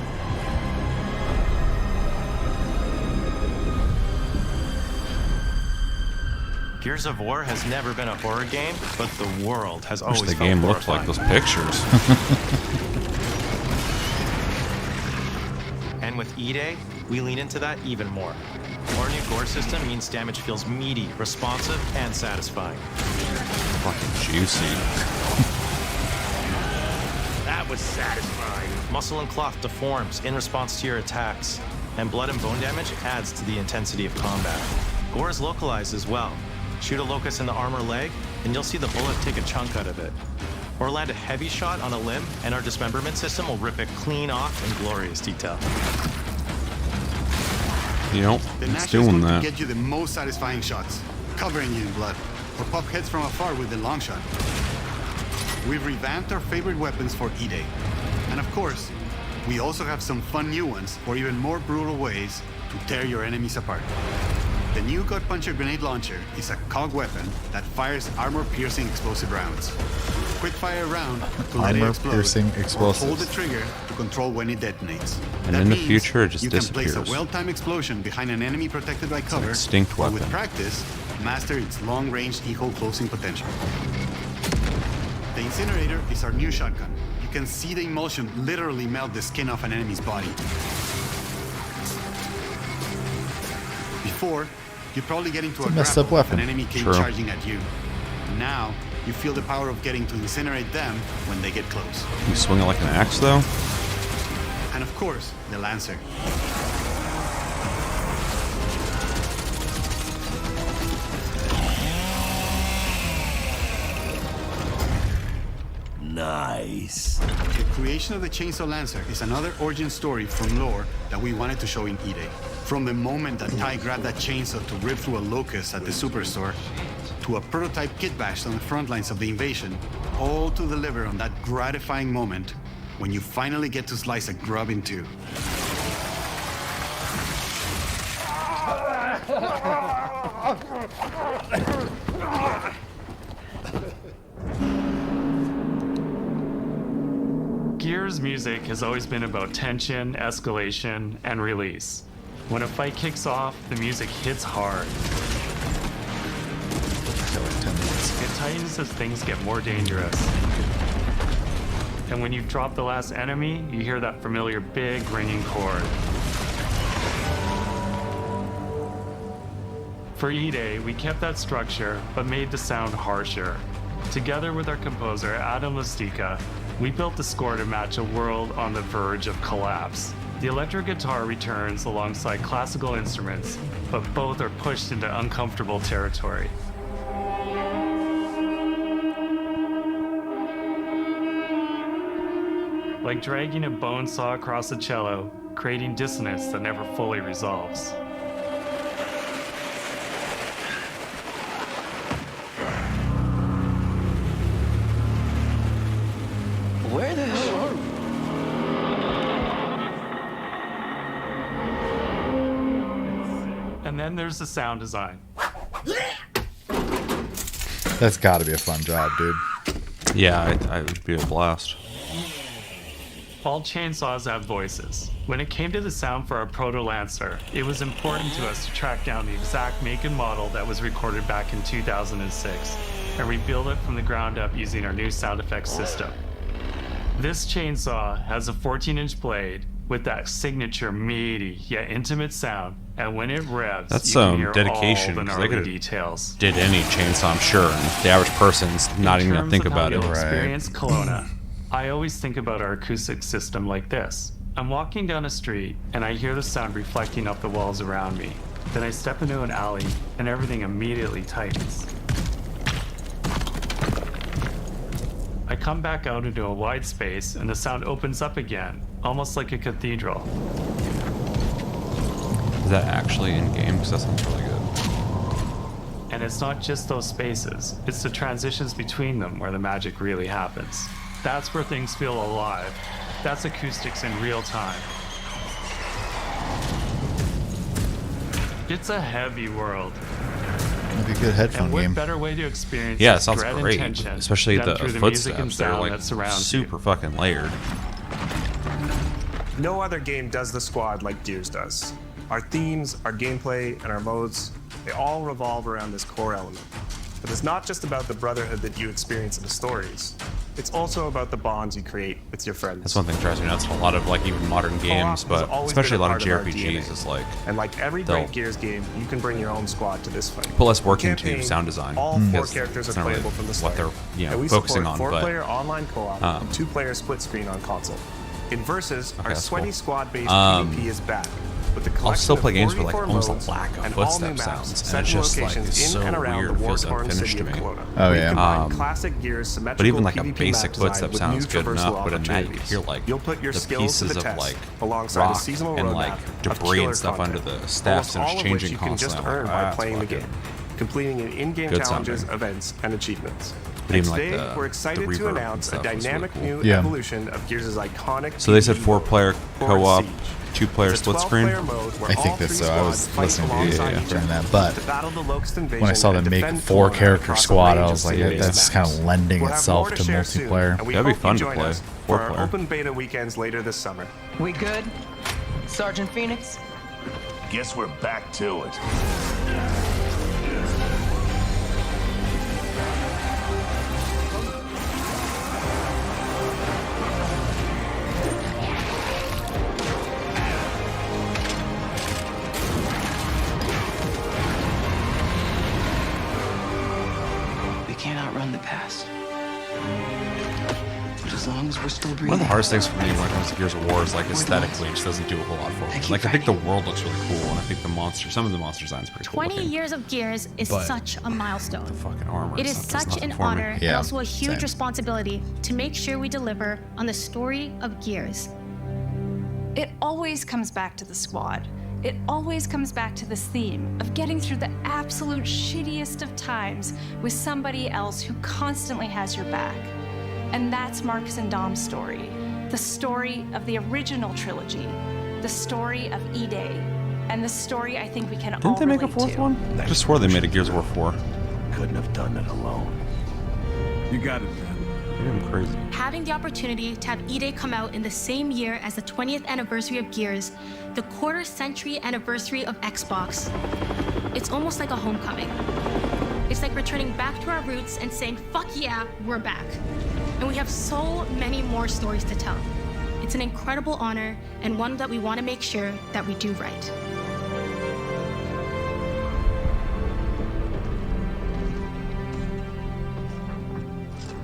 L: Gears of War has never been a horror game, but the world has
A: Wish
L: always
A: the
L: felt
A: game looked like
L: horrifying.
A: those pictures.
L: And with E-Day, we lean into that even more. Our new gore system means damage feels meaty, responsive, and satisfying.
A: Fucking juicy.
O: That was satisfying.
L: Muscle and cloth deforms in response to your attacks, and blood and bone damage adds to the intensity of combat. Gore is localized as well. Shoot a locust in the arm or leg, and you'll see the bullet take a chunk out of it. Or land a heavy shot on a limb, and our dismemberment system will rip it clean off in glorious detail.
A: Yep,
D: The
A: it's
D: Nash is
A: doing
D: going to
A: that.
D: get you the most satisfying shots, covering you in blood, or pop heads from afar with the long shot. We've revamped our favorite weapons for E-Day. And of course, we also have some fun new ones for even more brutal ways to tear your enemies apart. The new Gut Puncher grenade launcher is a cog weapon that fires armor-piercing explosive rounds. Quick fire round to let it explode,
B: Armor-piercing
D: or hold
B: explosives.
D: the trigger to control when it detonates.
A: And
D: That
A: in the
D: means
A: future, it just
D: you can place
A: disappears.
D: a well-timed explosion behind an enemy protected by cover,
A: extinct
D: or with
A: weapon.
D: practice, master its long-range eco closing potential. The incinerator is our new shotgun. You can see the emulsion literally melt the skin off an enemy's body. Before, you'd probably get into
B: It's a
D: a
B: messed
D: grapple
B: up
D: if an
B: weapon.
D: enemy came
A: True.
D: charging at you. Now, you feel the power of getting to incinerate them when they get close.
A: You swing it like an axe, though?
D: And of course, the Lancer.
N: Nice.
D: The creation of the Chainsaw Lancer is another origin story from lore that we wanted to show in E-Day. From the moment that Ty grabbed that chainsaw to rip through a locust at the superstore, to a prototype kit bash on the front lines of the invasion, all to deliver on that gratifying moment when you finally get to slice a grub in two.
G: Gears music has always been about tension, escalation, and release. When a fight kicks off, the music hits hard. It tightens as things get more dangerous. And when you drop the last enemy, you hear that familiar big ringing chord. For E-Day, we kept that structure, but made the sound harsher. Together with our composer, Adam Lastica, we built the score to match a world on the verge of collapse. The electric guitar returns alongside classical instruments, but both are pushed into uncomfortable territory. Like dragging a bone saw across a cello, creating dissonance that never fully resolves.
E: Where the hell are we?
G: And then there's the sound design.
B: That's got to be a fun job, dude.
A: Yeah, it would be a blast.
G: All chainsaws have voices. When it came to the sound for our Proto Lancer, it was important to us to track down the exact make and model that was recorded back in 2006 and rebuild it from the ground up using our new sound effects system. This chainsaw has a 14-inch blade with that signature meaty yet intimate sound, and when it revs,
A: That's
G: you can
A: some
G: hear
A: dedication,
G: all the
A: 'cause they
G: gnarly
A: could've
G: details.
A: Did any chainsaw, I'm sure, and the average person's not even gonna think about it.
G: You'll experience Kelowna. I always think about our acoustic system like this. I'm walking down a street and I hear the sound reflecting off the walls around me. Then I step into an alley and everything immediately tightens. I come back out into a wide space and the sound opens up again, almost like a cathedral.
A: Is that actually in game? Because that sounds really good.
L: And it's not just those spaces, it's the transitions between them where the magic really happens. That's where things feel alive. That's acoustics in real time. It's a heavy world.
B: It'd be a good headphone
L: And what
B: game.
L: better way to experience
A: Yeah, it
L: its
A: sounds
L: dread and
A: great.
L: tension
A: Especially
L: than
A: the
L: through the music and
A: footsteps. They're
L: sound
A: like
L: that surrounds
A: super
L: you.
A: fucking layered.
R: No other game does the squad like Gears does. Our themes, our gameplay, and our modes, they all revolve around this core element. But it's not just about the brotherhood that you experience in the stories. It's also about the bonds you create with your friends.
A: That's one thing that drives me nuts in a lot of like even modern games,
R: Co-op has
A: but
R: always
A: especially a
R: been
A: lot of
R: part our
A: JRPGs
R: DNA.
A: is like
R: And like every
A: they'll
R: great Gears game, you can bring your own squad to this fight.
A: put less work
R: In
A: into
R: campaign,
A: sound design.
R: All 4
A: because
R: characters
A: it's
R: are
A: not really
R: playable from the
A: what
R: start.
A: they're
R: And we
A: focusing
R: support
A: on, but
R: 4-player online co-op and 2-player split screen on console. In Versus, our
A: that's
R: sweaty
A: cool.
R: squad-based PvP is back. With the
A: I'll
R: collection
A: still
R: of
A: play games with like
R: 44
A: almost
R: modes
A: a lack of
R: and all new
A: footstep
R: maps
A: sounds,
R: set
A: and it's
R: in
A: just like
R: locations
A: it's
R: in
A: so
R: and around
A: weird.
R: the
A: It feels
R: war-torn
A: unfinished
R: city
A: to
R: of
A: me.
R: Kelowna.
B: Oh,
R: We've
B: yeah.
R: combined classic Gears symmetrical
A: But even like a
R: PvP
A: basic
R: map design
A: footstep
R: with
A: sounds
R: new
A: good
R: traversal
A: enough, but in that you
R: opportunities.
A: hear like
R: You'll put your
A: the
R: skills to
A: pieces
R: the
A: of
R: test
A: like
R: alongside a
A: rock
R: seasonal
A: and
R: roadmap
A: like
R: of
A: debris
R: killer
A: and stuff
R: content,
A: under the staffs, and
R: almost
A: it's
R: all of which
A: changing
R: you can just
A: constantly.
R: earn
A: Like,
R: by
A: that's
R: playing the
A: fucking
R: game, completing it in-game
A: good
R: challenges,
A: sounding.
R: events, and achievements.
A: But
R: And
A: even, like,
R: today,
A: the
R: we're excited to
A: reverb
R: announce a
A: and stuff was really
R: dynamic
A: cool.
R: new
B: Yeah.
R: evolution of Gears' iconic
A: So they said
R: PvE
A: 4-player
R: Forward
A: co-op,
R: Siege.
A: 2-player
R: It's a
A: split screen.
R: 12-player mode where
B: I
R: all
B: think that's
R: three
B: so. I was
R: squads fight
B: listening to you
R: alongside each
B: during
R: other
B: that, but
R: to battle the Locust invasion
B: when I saw
R: and
B: them make
R: defend
B: 4-character
R: across a
B: squad,
R: range
B: I
R: of
B: was like,
R: city-based
B: that's kind of
R: maps.
B: lending
R: We'll have
B: itself
R: more
B: to
R: share soon,
B: multiplayer.
R: and we
A: That'd be
R: hope
A: fun
R: you
A: to
R: join
A: play.
R: us for our
A: 4-player.
R: open beta weekends later this summer.
E: We good? Sergeant Phoenix?
N: Guess we're back to it.
E: We can't outrun the past. But as long as we're still breathing.
A: One of the hardest things for me when it comes to Gears of War is like aesthetically, it just doesn't do a whole lot for me. Like I think the world looks really cool, and I think some of the monster designs pretty cool.
F: 20
A: looking.
F: years of Gears is
A: But
F: such a milestone.
A: Fucking armor.
F: It is
A: does
F: such
A: nothing
F: an
A: for me.
F: honor and
B: Yeah,
F: also a huge
B: same.
F: responsibility to make sure we deliver on the story of Gears.
H: It always comes back to the squad. It always comes back to this theme of getting through the absolute shittiest of times with somebody else who constantly has your back. And that's Marcus and Dom's story. The story of the original trilogy. The story of E-Day. And the story I think we can all
A: Didn't they make a
H: relate
A: 4th
H: to.
A: one? I just swore they made a Gears of War 4.
N: Couldn't have done it alone.
M: You got it, man.
A: Maybe I'm crazy.
F: Having the opportunity to have E-Day come out in the same year as the 20th anniversary of Gears, the quarter-century anniversary of Xbox, it's almost like a homecoming. It's like returning back to our roots and saying, fuck yeah, we're back. And we have so many more stories to tell. It's an incredible honor and one that we want to make sure that we do right.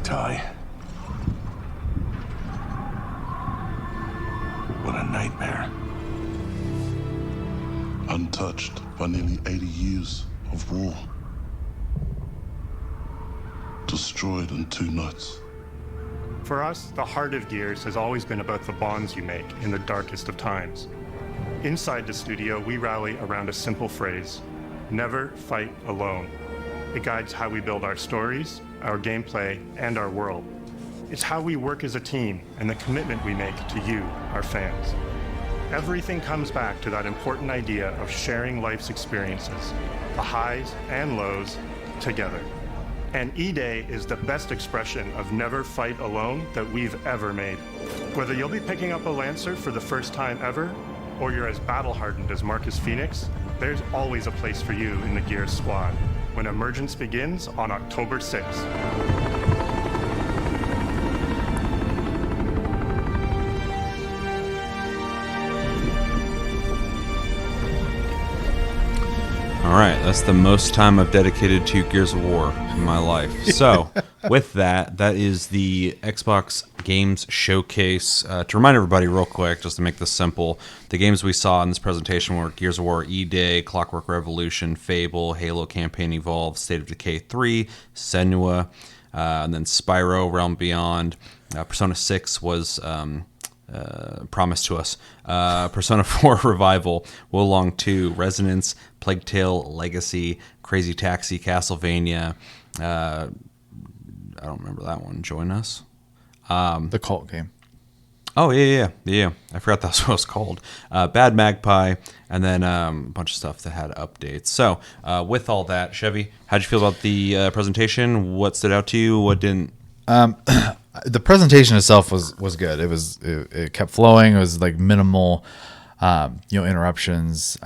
N: Ty. What a nightmare.
J: Untouched by nearly 80 years of war. Destroyed in 2 nights.
G: For us, the heart of Gears has always been about the bonds you make in the darkest of times. Inside the studio, we rally around a simple phrase: never fight alone. It guides how we build our stories, our gameplay, and our world. It's how we work as a team and the commitment we make to you, our fans. Everything comes back to that important idea of sharing life's experiences, the highs and lows, together. And E-Day is the best expression of never fight alone that we've ever made. Whether you'll be picking up a Lancer for the first time ever, or you're as battle-hardened as Marcus Phoenix, there's always a place for you in the Gears squad when Emergence begins on October 6th.
A: All right, that's the most time I've dedicated to Gears of War in my life. So, with that is the Xbox Games Showcase. To remind everybody real quick, just to make this simple, the games we saw in this presentation were Gears of War E-Day, Clockwork Revolution, Fable, Halo Campaign Evolved, State of Decay 3, Senua, and then Spyro, Realm Beyond. Persona 6 was promised to us. Persona 4 Revival, Wolong 2, Resonance, Plague Tale, Legacy, Crazy Taxi, Castlevania. I don't remember that one. Join Us.
B: The cult game.
A: Oh, yeah. I forgot that's what it was called. Bad Magpie, and then a bunch of stuff that had updates. So, with all that, Chevy, how'd you feel about the presentation? What stood out to you? What didn't?
B: The presentation itself was good. It kept flowing. It was like minimal, interruptions.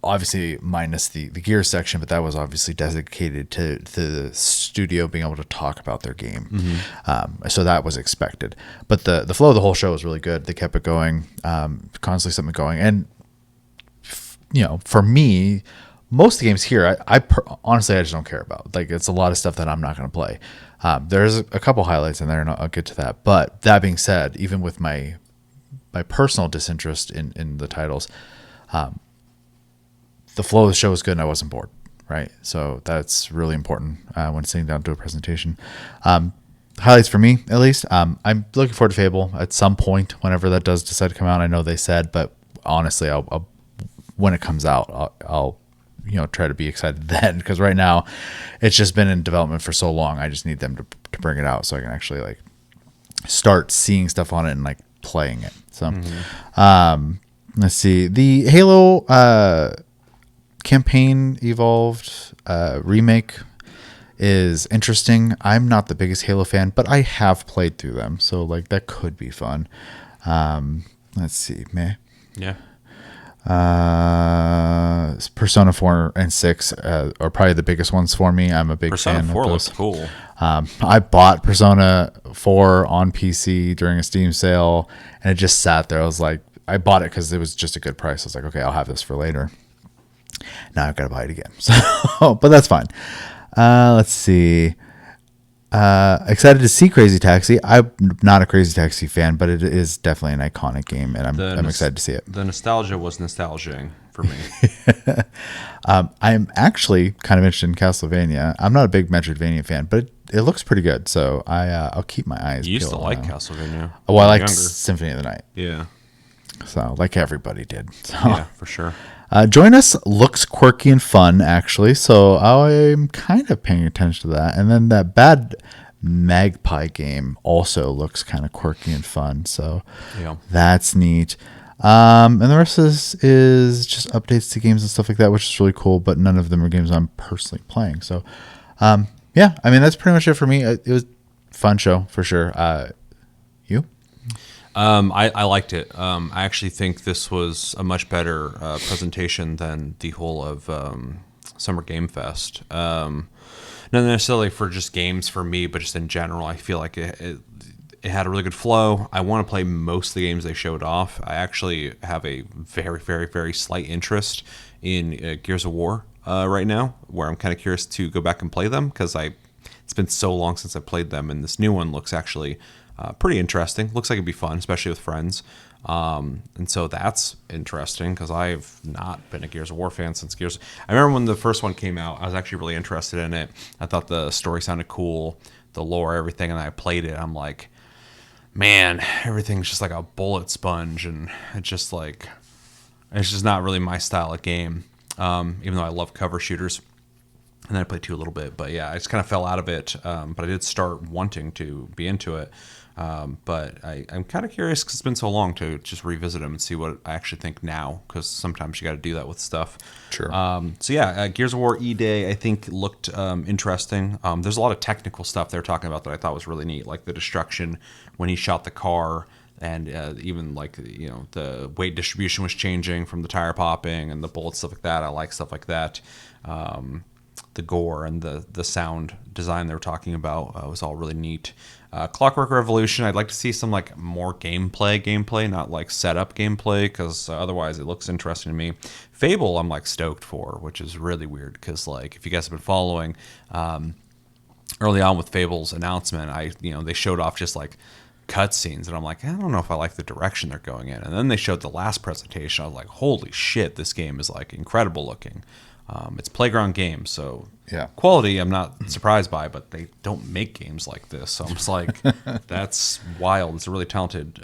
B: Obviously, minus the gear section, but that was obviously dedicated to the studio being able to talk about their game. So that was expected. But the flow of the whole show was really good. They kept it going, constantly something going. And for me, most of the games here, honestly, I just don't care about. Like, it's a lot of stuff that I'm not going to play. There's a couple highlights in there, and I'll get to that. But that being said, even with my personal disinterest in the titles, the flow of the show was good and I wasn't bored, right? So that's really important when sitting down to a presentation. Highlights for me, at least. I'm looking forward to Fable at some point, whenever that does decide to come out. I know they said, but honestly, I'll when it comes out, I'll try to be excited then, because right now it's just been in development for so long. I just need them to bring it out so I can actually like start seeing stuff on it and like playing it. So let's see. The Halo campaign evolved remake is interesting. I'm not the biggest Halo fan, but I have played through them, so like that could be fun. Let's see.
A: Yeah.
B: Persona 4 and 6 are probably the biggest ones for me. I'm a big
A: Persona
B: fan
A: 4
B: of those.
A: looks cool.
B: I bought Persona 4 on PC during a Steam sale, and it just sat there. I was like, I bought it because it was just a good price. I was like, okay, I'll have this for later. Now I've got to buy it again. So, but that's fine. Let's see. Excited to see Crazy Taxi. I'm not a Crazy Taxi fan, but it is definitely an iconic game, and I'm excited to see it.
A: The nostalgia was nostalgizing for me.
B: I'm actually kind of interested in Castlevania. I'm not a big Metroidvania fan, but it looks pretty good, so I'll keep my eyes peeled.
A: You used to like Castlevania.
B: Well, I liked Symphony of the Night.
A: Yeah.
B: So, like everybody did. So.
A: Yeah, for sure.
B: Join Us looks quirky and fun, actually, so I'm kind of paying attention to that. And then that Bad Magpie game also looks kind of quirky and fun, so that's neat. And the rest is just updates to games and stuff like that, which is really cool, but none of them are games I'm personally playing. So, yeah, I mean, that's pretty much it for me. It was a fun show, for sure. You?
A: I liked it. I actually think this was a much better presentation than the whole of Summer Game Fest. Not necessarily for just games for me, but just in general. I feel like it had a really good flow. I want to play most of the games they showed off. I actually have a very, very, very slight interest in Gears of War right now, where I'm kind of curious to go back and play them, because it's been so long since I played them, and this new one looks actually pretty interesting. Looks like it'd be fun, especially with friends. And so that's interesting, because I've not been a Gears of War fan since Gears. I remember when the first one came out, I was actually really interested in it. I thought the story sounded cool, the lore, everything, and I played it. I'm like, man, everything's just like a bullet sponge, and it's just not really my style of game. Even though I love cover shooters. And then I played 2 a little bit, but yeah, I just kind of fell out of it. But I did start wanting to be into it. But I'm kind of curious, because it's been so long, to just revisit them and see what I actually think now, because sometimes you got to do that with stuff.
B: Sure.
A: So yeah, Gears of War E-Day, I think, looked interesting. There's a lot of technical stuff they're talking about that I thought was really neat, like the destruction when he shot the car, and even like the weight distribution was changing from the tire popping and the bullets, stuff like that. I like stuff like that. The gore and the sound design they were talking about was all really neat. Clockwork Revolution, I'd like to see some like more gameplay, not like setup gameplay, because otherwise it looks interesting to me. Fable, I'm like stoked for, which is really weird, because like if you guys have been following, early on with Fable's announcement, they showed off just like cutscenes, and I'm like, I don't know if I like the direction they're going in. And then they showed the last presentation. I was like, holy shit, this game is like incredible looking. It's Playground Games, so
B: yeah,
A: quality I'm not surprised by, but they don't make games like this. So I'm just like, that's wild. It's a really talented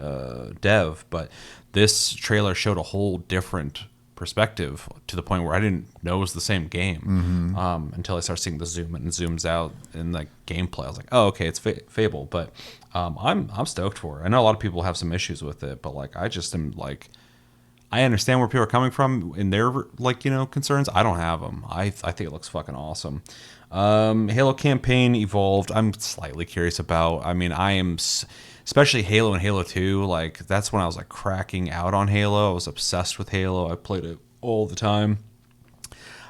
A: dev, but this trailer showed a whole different perspective to the point where I didn't know it was the same game until I started seeing the zoom and zooms out in the gameplay. I was like, oh, okay, it's Fable, but I'm stoked for it. I know a lot of people have some issues with it, but like I just am like, I understand where people are coming from in their like concerns. I don't have them. I think it looks fucking awesome. Halo campaign evolved. I'm slightly curious about. I mean, I am. Especially Halo and Halo 2, like that's when I was like cracking out on Halo. I was obsessed with Halo. I played it all the time.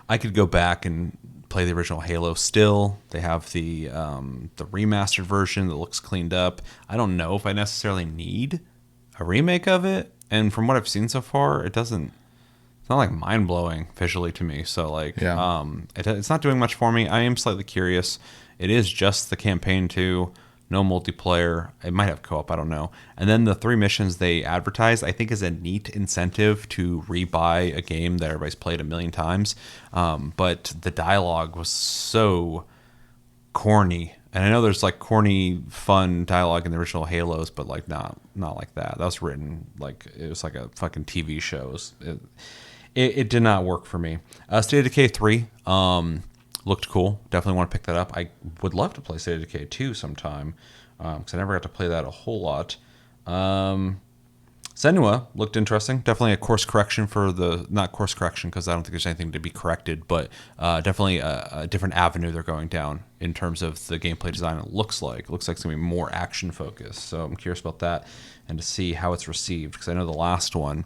A: I could go back and play the original Halo still. They have the remastered version that looks cleaned up. I don't know if I necessarily need a remake of it. And from what I've seen so far, it's not like mind blowing visually to me. So like, it's not doing much for me. I am slightly curious. It is just the campaign too. No multiplayer. It might have co-op, I don't know. And then the 3 missions they advertised, I think, is a neat incentive to rebuy a game that everybody's played a million times. But the dialogue was so corny. And I know there's like corny, fun dialogue in the original Halos, but like not like that. That was written like it was like a fucking TV show. It did not work for me. State of Decay 3. Looked cool. Definitely want to pick that up. I would love to play State of Decay 2 sometime because I never got to play that a whole lot. Senua looked interesting. Definitely a course correction for not course correction because I don't think there's anything to be corrected, but definitely a different avenue they're going down in terms of the gameplay design. It looks like it's going to be more action focused. So I'm curious about that and to see how it's received because I know the last one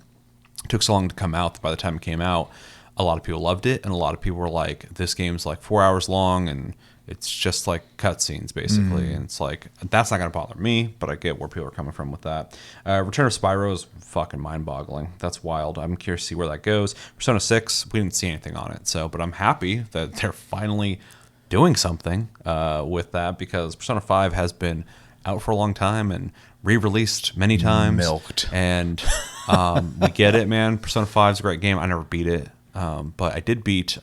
A: took so long to come out that by the time it came out, a lot of people loved it, and a lot of people were like, this game's like 4 hours long, and it's just like cutscenes, basically. And it's like, that's not going to bother me, but I get where people are coming from with that. Return of Spyro is fucking mind-boggling. That's wild. I'm curious to see where that goes. Persona 6, we didn't see anything on it, but I'm happy that they're finally doing something with that, because Persona 5 has been out for a long time and re-released many times.
B: Milked.
A: And we get it, man. Persona 5 is a great game. I never beat it. But I did beat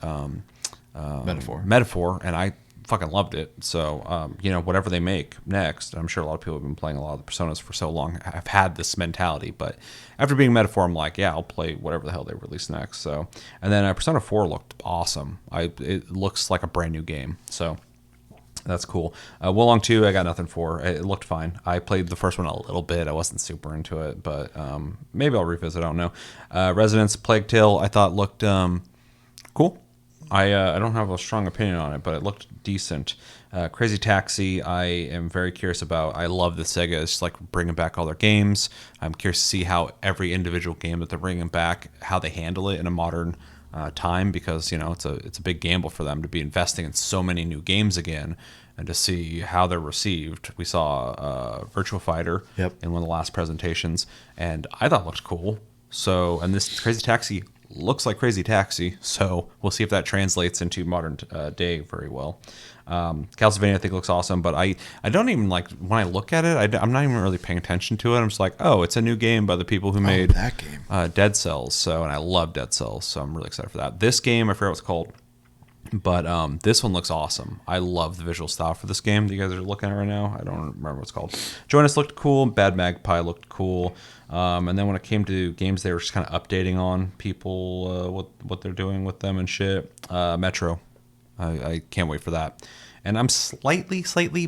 A: Metaphor, and I fucking loved it. So, whatever they make next, I'm sure a lot of people have been playing a lot of the Personas for so long. I've had this mentality, but after being Metaphor, I'm like, yeah, I'll play whatever the hell they release next. So, and then Persona 4 looked awesome. It looks like a brand new game. So that's cool. Wolong 2, I got nothing for. It looked fine. I played the first one a little bit. I wasn't super into it, but maybe I'll revisit. I don't know. Residence Plague Tale, I thought looked cool. I don't have a strong opinion on it, but it looked decent. Crazy Taxi, I am very curious about. I love that Sega is like bringing back all their games. I'm curious to see how every individual game that they're bringing back, how they handle it in a modern time, because it's a big gamble for them to be investing in so many new games again, and to see how they're received. We saw Virtua Fighter in one of the last presentations, and I thought it looked cool. So, and this Crazy Taxi looks like Crazy Taxi, so we'll see if that translates into modern day very well. Castlevania I think looks awesome, but I don't even like, when I look at it, I'm not even really paying attention to it. I'm just like, oh, it's a new game by the people who made
B: that game.
A: Dead Cells. And I love Dead Cells, so I'm really excited for that. This game, I forget what it's called, but this one looks awesome. I love the visual style for this game that you guys are looking at right now. I don't remember what it's called. Join Us looked cool. Bad Magpie looked cool. And then when it came to games they were just kind of updating on people, what they're doing with them and shit. Metro. I can't wait for that. And I'm slightly curious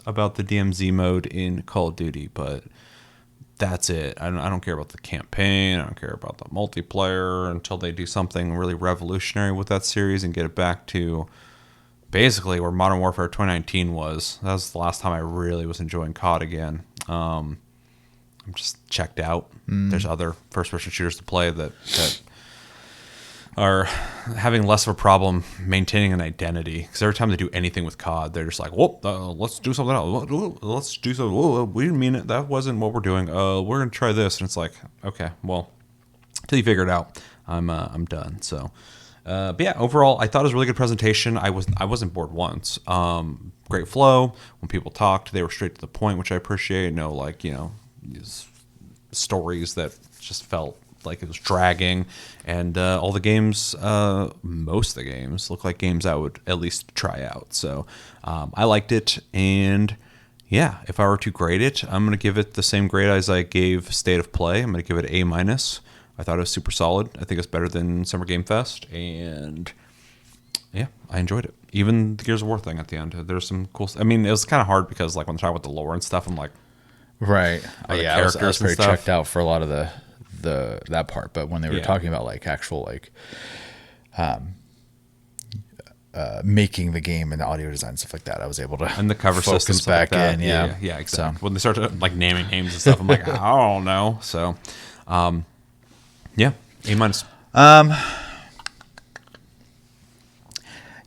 A: about the DMZ mode in Call of Duty, but that's it. I don't care about the campaign. I don't care about the multiplayer until they do something really revolutionary with that series and get it back to basically where Modern Warfare 2019 was. That was the last time I really was enjoying COD again. I'm just checked out. There's other first-person shooters to play that are having less of a problem maintaining an identity, because every time they do anything with COD, they're just like, whoop, let's do something else. Let's do something. Whoa, we didn't mean it. That wasn't what we're doing. We're going to try this. And it's like, okay, well, until you figure it out, I'm done. So, but yeah, overall, I thought it was a really good presentation. I wasn't bored once. Great flow. When people talked, they were straight to the point, which I appreciate. No, these stories that just felt like it was dragging, and all the games, most of the games look like games I would at least try out. So I liked it, and yeah, if I were to grade it, I'm going to give it the same grade as I gave State of Play. I'm going to give it A-. I thought it was super solid. I think it's better than Summer Game Fest, and yeah, I enjoyed it. Even the Gears of War thing at the end. There's some cool I mean, it was kind of hard because like when I talk about the lore and stuff, I'm like,
B: right.
A: Yeah,
B: I was pretty checked out for a lot of the that part. But when they were talking about like actual like making the game and the audio design stuff like that, I was able to
A: and the cover
B: focus
A: system
B: back
A: like
B: in.
A: Yeah, exactly. So when they started like naming names and stuff, I'm like, I don't know. So, yeah, A-.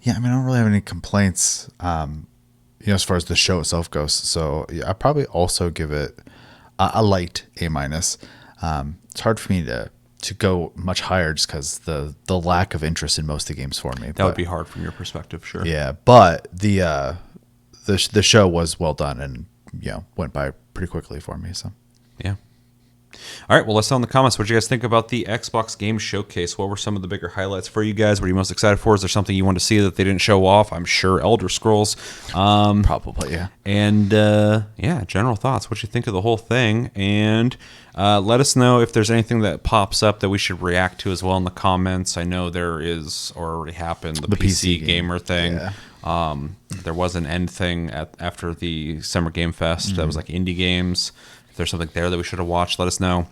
B: Yeah, I mean, I don't really have any complaints, as far as the show itself goes. So yeah, I probably also give it a light A-. It's hard for me to go much higher just because the lack of interest in most of the games for me.
A: That would be hard from your perspective, sure.
B: Yeah, but the show was well done and went by pretty quickly for me. So
A: yeah. All right, well, let's know in the comments what you guys think about the Xbox Game Showcase. What were some of the bigger highlights for you guys? What are you most excited for? Is there something you want to see that they didn't show off? I'm sure Elder Scrolls.
B: Probably, yeah.
A: And, yeah, general thoughts. What you think of the whole thing. And let us know if there's anything that pops up that we should react to as well in the comments. I know there is, or already happened, the PC gamer thing. Yeah. There was an end thing after the Summer Game Fest that was like indie games. There's something there that we should have watched, let us know.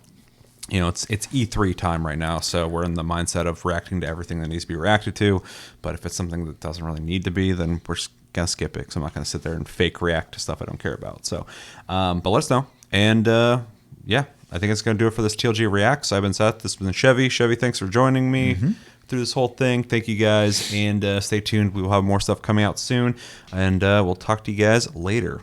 A: It's E3 time right now, so we're in the mindset of reacting to everything that needs to be reacted to. But if it's something that doesn't really need to be, then we're just gonna skip it. Because I'm not gonna sit there and fake react to stuff I don't care about. So, but let us know. And yeah, I think it's gonna do it for this TLG Reacts. I've been Seth. This has been Chevy. Chevy, thanks for joining me through this whole thing. Thank you guys, and stay tuned. We will have more stuff coming out soon, and we'll talk to you guys later.